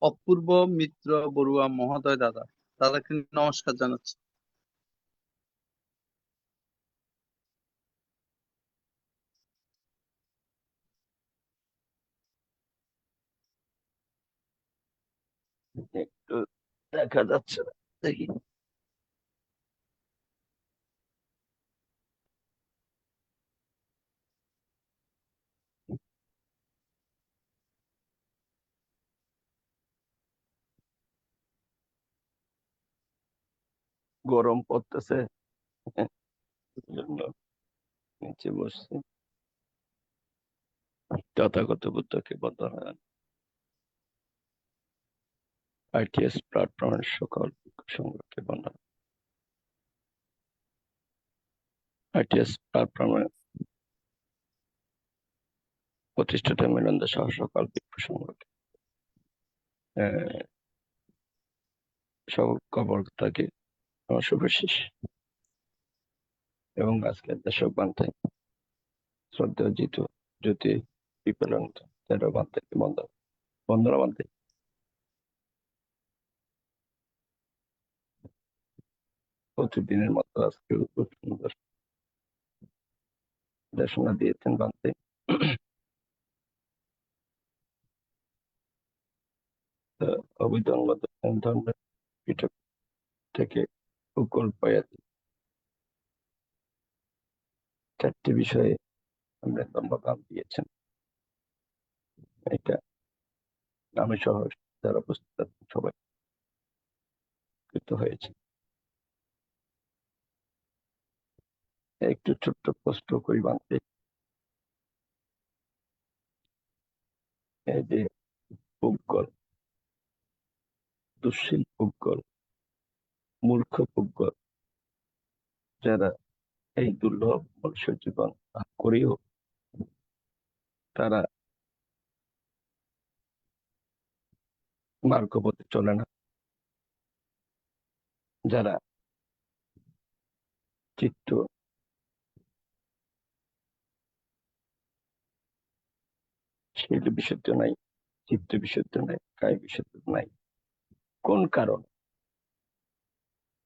অপূর্ব মিত্র বড়ুয়া মহোদয়। দাদাকে নমস্কার জানাচ্ছি। একটু দেখা যাচ্ছে না, দেখি। গরম পড়তেছে, জন্য নিচে বসছি। তথাগত বুদ্ধকে বন্দনা। ITS প্ল্যাটফর্মের সকল সংঘকে বন্দনা। ITS প্ল্যাটফর্মের প্রতিষ্ঠাতা মিলন্দা সহ সকল ভিক্ষু সংঘকে, সকল কবরতাকে আমার শুভশেষ, এবং আজকের দর্শক বান্ধব শ্রদ্ধা জিতু জ্যোতি বিপলন্ত তেরো বান্ধবকে বন্দনা বান্ধব। প্রতিদিনের মতো আজকে খুব সুন্দর দেশনা দিয়েছেন বান্ধে। অভিধর্ম ধর্মের পিঠক থেকে উকল পায়াতে 4টি বিষয়ে আমরা ধর্মদান দিয়েছেন। এটা আমি সহ যারা উপস্থিত আছেন সবাই কৃত হয়েছে। একটু ছোট্ট প্রশ্ন করি বান্ধে, এই যে পুগ্গল, দুঃশীল পুগ্গল, মূর্খ পুগ্গল, যারা এই দুর্লভ মনুষ্য জীবন লাভ করেও তারা মার্গপথে চলে না, যারা চিত্ত শীল বিশুদ্ধ নাই, চিত্ত বিশুদ্ধ নাই, কায় বিশুদ্ধ নাই, কোন কারণ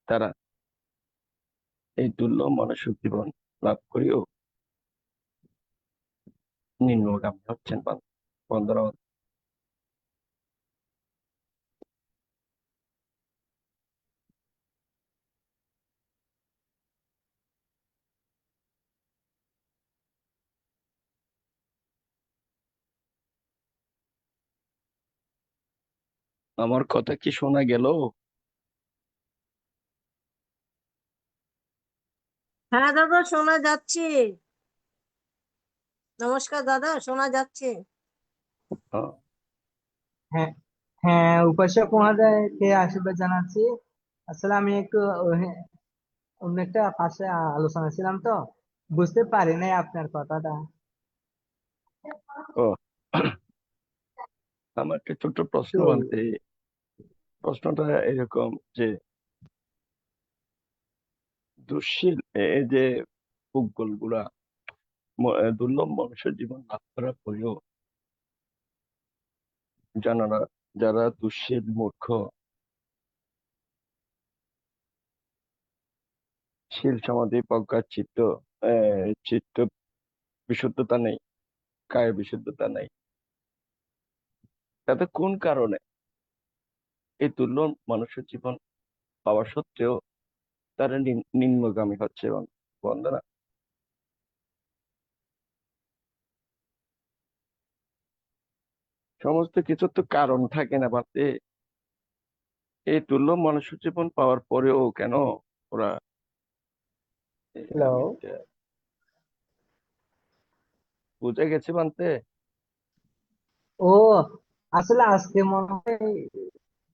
তারা এই দুর্লভ মানসিক জীবন লাভ করেও নিম্নগামী হচ্ছেন বন্ধুরা। আমার কথা কি শোনা গেল? হ্যাঁ দাদা, শোনা যাচ্ছে। নমস্কার দাদা, শোনা যাচ্ছে। আহ, হ্যাঁ, হ্যাঁ, উপাসক মহোদয়কে আশীর্বাদ জানাচ্ছি। আসলে আমি একটু অন্য একটা পাশে আলোচনা ছিলাম, তো বুঝতে পারি নাই আপনার কথাটা। ও আমার একটা ছোট্ট প্রশ্ন তো বলতে, প্রশ্নটা এরকম যে দুঃশীল এই যে পুদ্গল গুলা দুর্লভ মানুষের জীবন লাভ করার পরেও জানারা যারা দুঃশীল মূর্খ, শীল সমাধি প্রজ্ঞার চিত্ত বিশুদ্ধতা নেই, কায় বিশুদ্ধতা নেই, তাতে কোন কারণে এই দুর্লভ মানুষের জীবন পাওয়া সত্ত্বেও তারা নিম্নগামী হচ্ছে বন্ধুরা? সমস্ত কিছুর তো কারণ থাকে না বাতে, এই দুর্লভ মানুষের জীবন পাওয়ার পরেও কেন ওরা হ্যালো। আমি বুঝে গেছি বানতে। ও, আসলে আজকে মনে হয়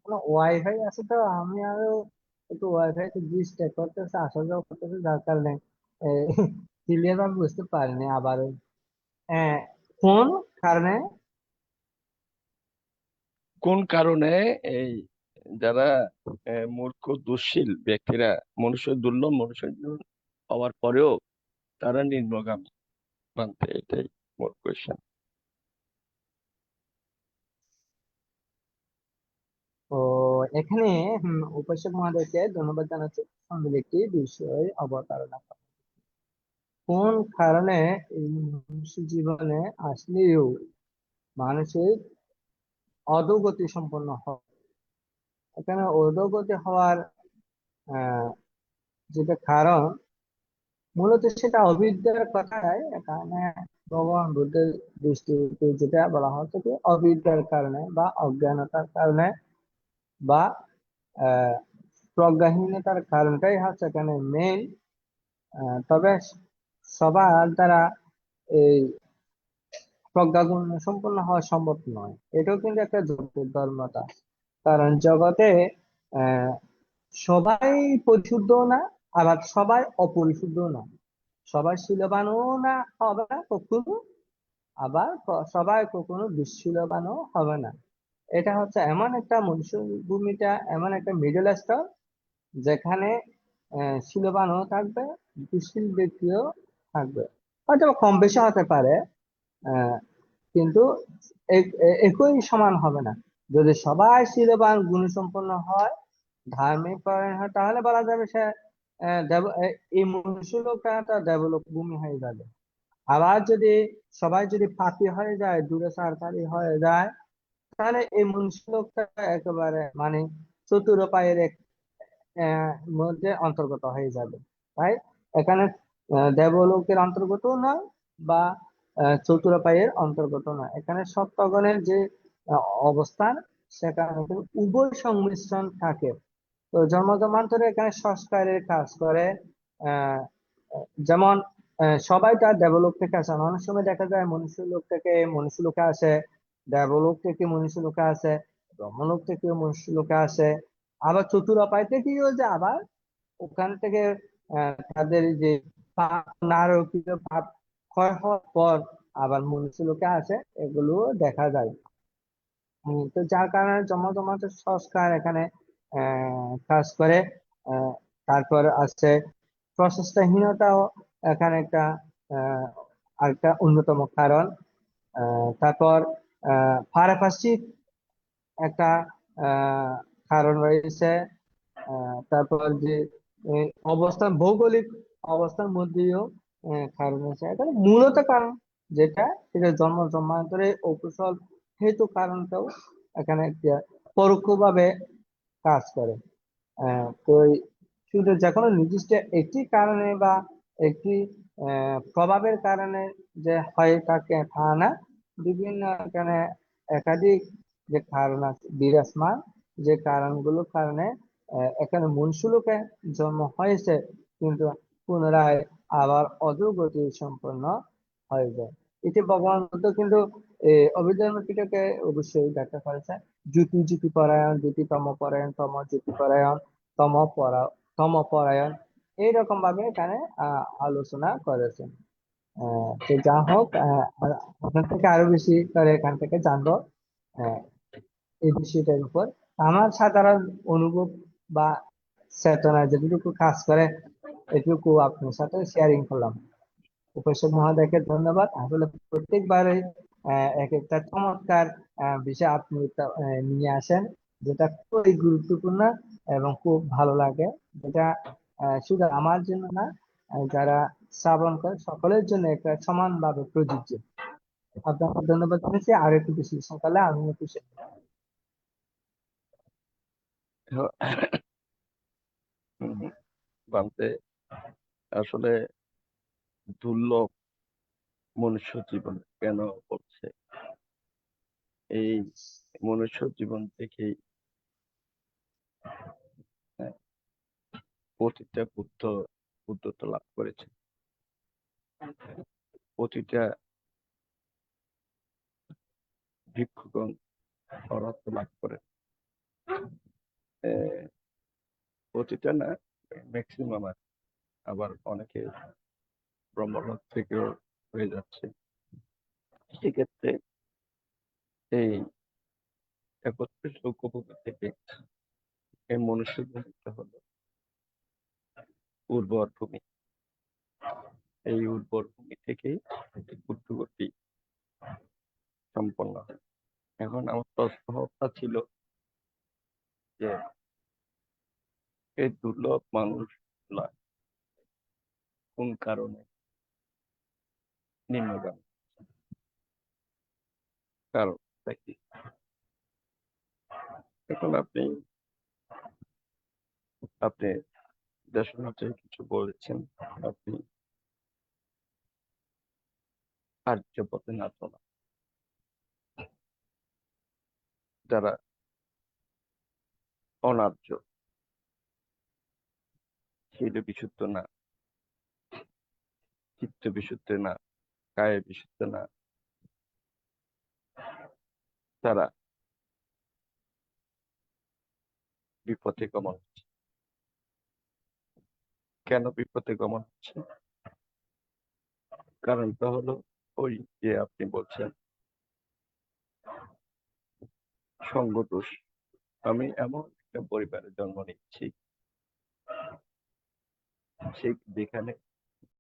কোনো ওয়াইফাই আছে, তো আমি আরো একটু ওয়াইফাই ডিস্টার্ব করতেছে, আসা যাওয়া করতেছে, যার কারণে ক্লিয়ার ভাবে বুঝতে পারিনি আবারও। আহ, কোন কারণে? কোন কারণে এই যারা মূর্খ দুঃশীল ব্যক্তিরা দুর্লভ মনুষ্যের জীবন পাওয়ার পরেও তারা নিম্নগামী বানতে, এটাই মোর কোয়েশ্চেন। ও, এখানে উপাসক মহোদয়কে ধন্যবাদ জানাচ্ছি সুন্দর একটি বিষয় অবতারণা করার। কোন কারণে এই মনুষ্য জীবনে আসলেও মানুষের অধোগতি সম্পন্ন হয়। এখানে অধোগতি হওয়ার আহ যেটা কারণ, মূলত সেটা অবিদ্যার কথাই এখানে ভগবান বুদ্ধের দৃষ্টিতে যেটা বলা হচ্ছে কি অবিদ্যার কারণে বা অজ্ঞানতার কারণে বা আহ প্রজ্ঞাহীনতার কারণটাই হচ্ছে এখানে মেইন। তবে সবার দ্বারা এই প্রজ্ঞাগুণ সম্পন্ন হওয়া সম্ভব নয়, এটাও কিন্তু একটা জগতের ধর্মতা। কারণ জগতে আহ সবাই পরিশুদ্ধ না, আবার সবাই অপরিশুদ্ধ না। সবাই শীলবানও না হবে না কখনো, আবার সবাই কখনো দুঃশীলবানও হবে না। এটা হচ্ছে এমন একটা মনুষ্য ভূমিটা, এমন একটা মিডল স্তর, যেখানে শীলবানও থাকবে, দুঃশীল ব্যক্তিও থাকবে। হয়তো কম বেশি হতে পারে, আহ কিন্তু একই সমান হবে না। যদি সবাই শীলবান গুণসম্পন্ন হয়, ধার্মিক পরায়ণ হয়, তাহলে বলা যাবে সে এই মনুষ্য লোকটা একটা দেবলোক ভূমি হয়ে যাবে। আবার যদি সবাই যদি পাপী হয়ে যায়, দুরাচারকারী হয়ে যায়, তাহলে এই মনুষ্য লোকটা একেবারে মানে চতুর পায়ের মধ্যে অন্তর্গত হয়ে যাবে। তাই এখানে দেবলোকের অন্তর্গত নয় বা চতুর পায়ের অন্তর্গত নয়, এখানে সত্যগণের যে অবস্থান, সেখানে কিন্তু উভয় সংমিশ্রণ থাকে। তো জন্ম জন্মান্তরে এখানে সংস্কারের কাজ করে। আহ যেমন সবাই তার দেবলোক থেকে আসে না। অনেক সময় দেখা যায় মনুষ্য লোক থেকে মনুষ্য লোকে আসে, দেবলোক থেকে মনুষ্য লোকে আসে, ব্রহ্মলোক থেকে মনুষ্য লোকে আসে, আবার চতুরাপায় থেকেও যে আবার ওখান থেকে তাদের যে পাপ নারকীয় পাপ ক্ষয় হওয়ার পর আবার মনুষ্য লোকে আসে, এগুলো দেখা যায়। তো যার কারণে জমাজমাট সংস্কার এখানে কাজ করে। আহ, তারপর আছে প্রচেষ্টাহীনতাও এখানে একটা আরেকটা অন্যতম কারণ। তারপর পারিপার্শ্বিক একটা কারণ রয়েছে। তারপর যে অবস্থান, ভৌগোলিক অবস্থার মধ্যেও কারণ আছে এখানে মূলত কারণ যেটা, সেটা জন্ম জন্মান্তরে অকুশল হেতু কারণটাও এখানে একটা পরোক্ষভাবে কাজ করে। তো শুধু যে কোনো নির্দিষ্ট একটি কারণে বা একটি প্রভাবের কারণে যে হয় থাকে তা না, বিভিন্ন এখানে একাধিক যে কারণ আছে বিরাজমান, যে কারণগুলোর কারণে এখানে মনুষ্যলোকে জন্ম হয়েছে, কিন্তু পুনরায় আবার অধোগতি সম্পন্ন হয়ে যায়। এটি ভগবান বুদ্ধ কিন্তু অভিধর্ম পিটকে অবশ্যই ব্যাখ্যা করেছে। জ্যোতি জ্যোতি পরায়ণ, জ্যোতি তম পরায়ণ, তম জ্যোতি পরায়ণ, তম পরায়ণ, এইরকম ভাবে এখানে আলোচনা করেছেন। তো যা হোক, আপনার থেকে আরো বেশি করে এখান থেকে জানবো আহ, এই বিষয়টার উপর। আমার সাধারণ অনুভব বা চেতনা যেটুকু কাজ করে, এটুকু আপনার সাথে শেয়ারিং করলাম। উপস্থিত মহোদয়কে ধন্যবাদ। আসলে প্রত্যেকবারে এক একটা চমৎকার বিষয় আপনি নিয়ে আসেন, যেটা খুবই গুরুত্বপূর্ণ এবং খুব ভালো লাগে, যেটা শুধু আমার জন্য না, যারা শ্রাবণ করে সকলের জন্য একটা সমানভাবে প্রযোজ্য। আপনাকে ধন্যবাদ জানাচ্ছি। আর একটু বেশি সকালে আমি একটু বানতে আসলে দুর্লভ মনুষ্য জীবন কেন করছে, এই মনুষ্য জীবন থেকেই প্রতিটা বুদ্ধত্ব লাভ করেছে। প্রতিটা ভিক্ষুগণ অরহত্ব লাভ করে, প্রতিটা না, ম্যাক্সিমাম। আবার অনেকে ব্রহ্মলোক থেকেও হয়ে যাচ্ছে। সেক্ষেত্রে এই একত্রিশ লক্ষ ভূমি থেকে এই মনুষ্য ভূমিটা হলো উর্বর ভূমি। এই উর্বর ভূমি থেকেই বুদ্ধিগতি সম্পন্ন হয়। এখন আমার প্রশ্নটা ছিল যে এই দুর্লভ মানুষগুলা কোন কারণে নিম্নগামী, কারণটা কি? এখন আপনি দেশনাথে কিছু বলেছেন, আপনি আর্য পথে না চলা, যারা অনার্য, শীল বিশুদ্ধ না, চিত্ত বিশুদ্ধ না, কায়ে বিশুদ্ধ না, তারা বিপথে গমন হচ্ছে। কেন বিপথে গমন হচ্ছে? কারণটা হলো ওই যে আপনি বলছেন সঙ্গ দোষ। আমি এমন একটা পরিবারে জন্ম নিচ্ছি যেখানে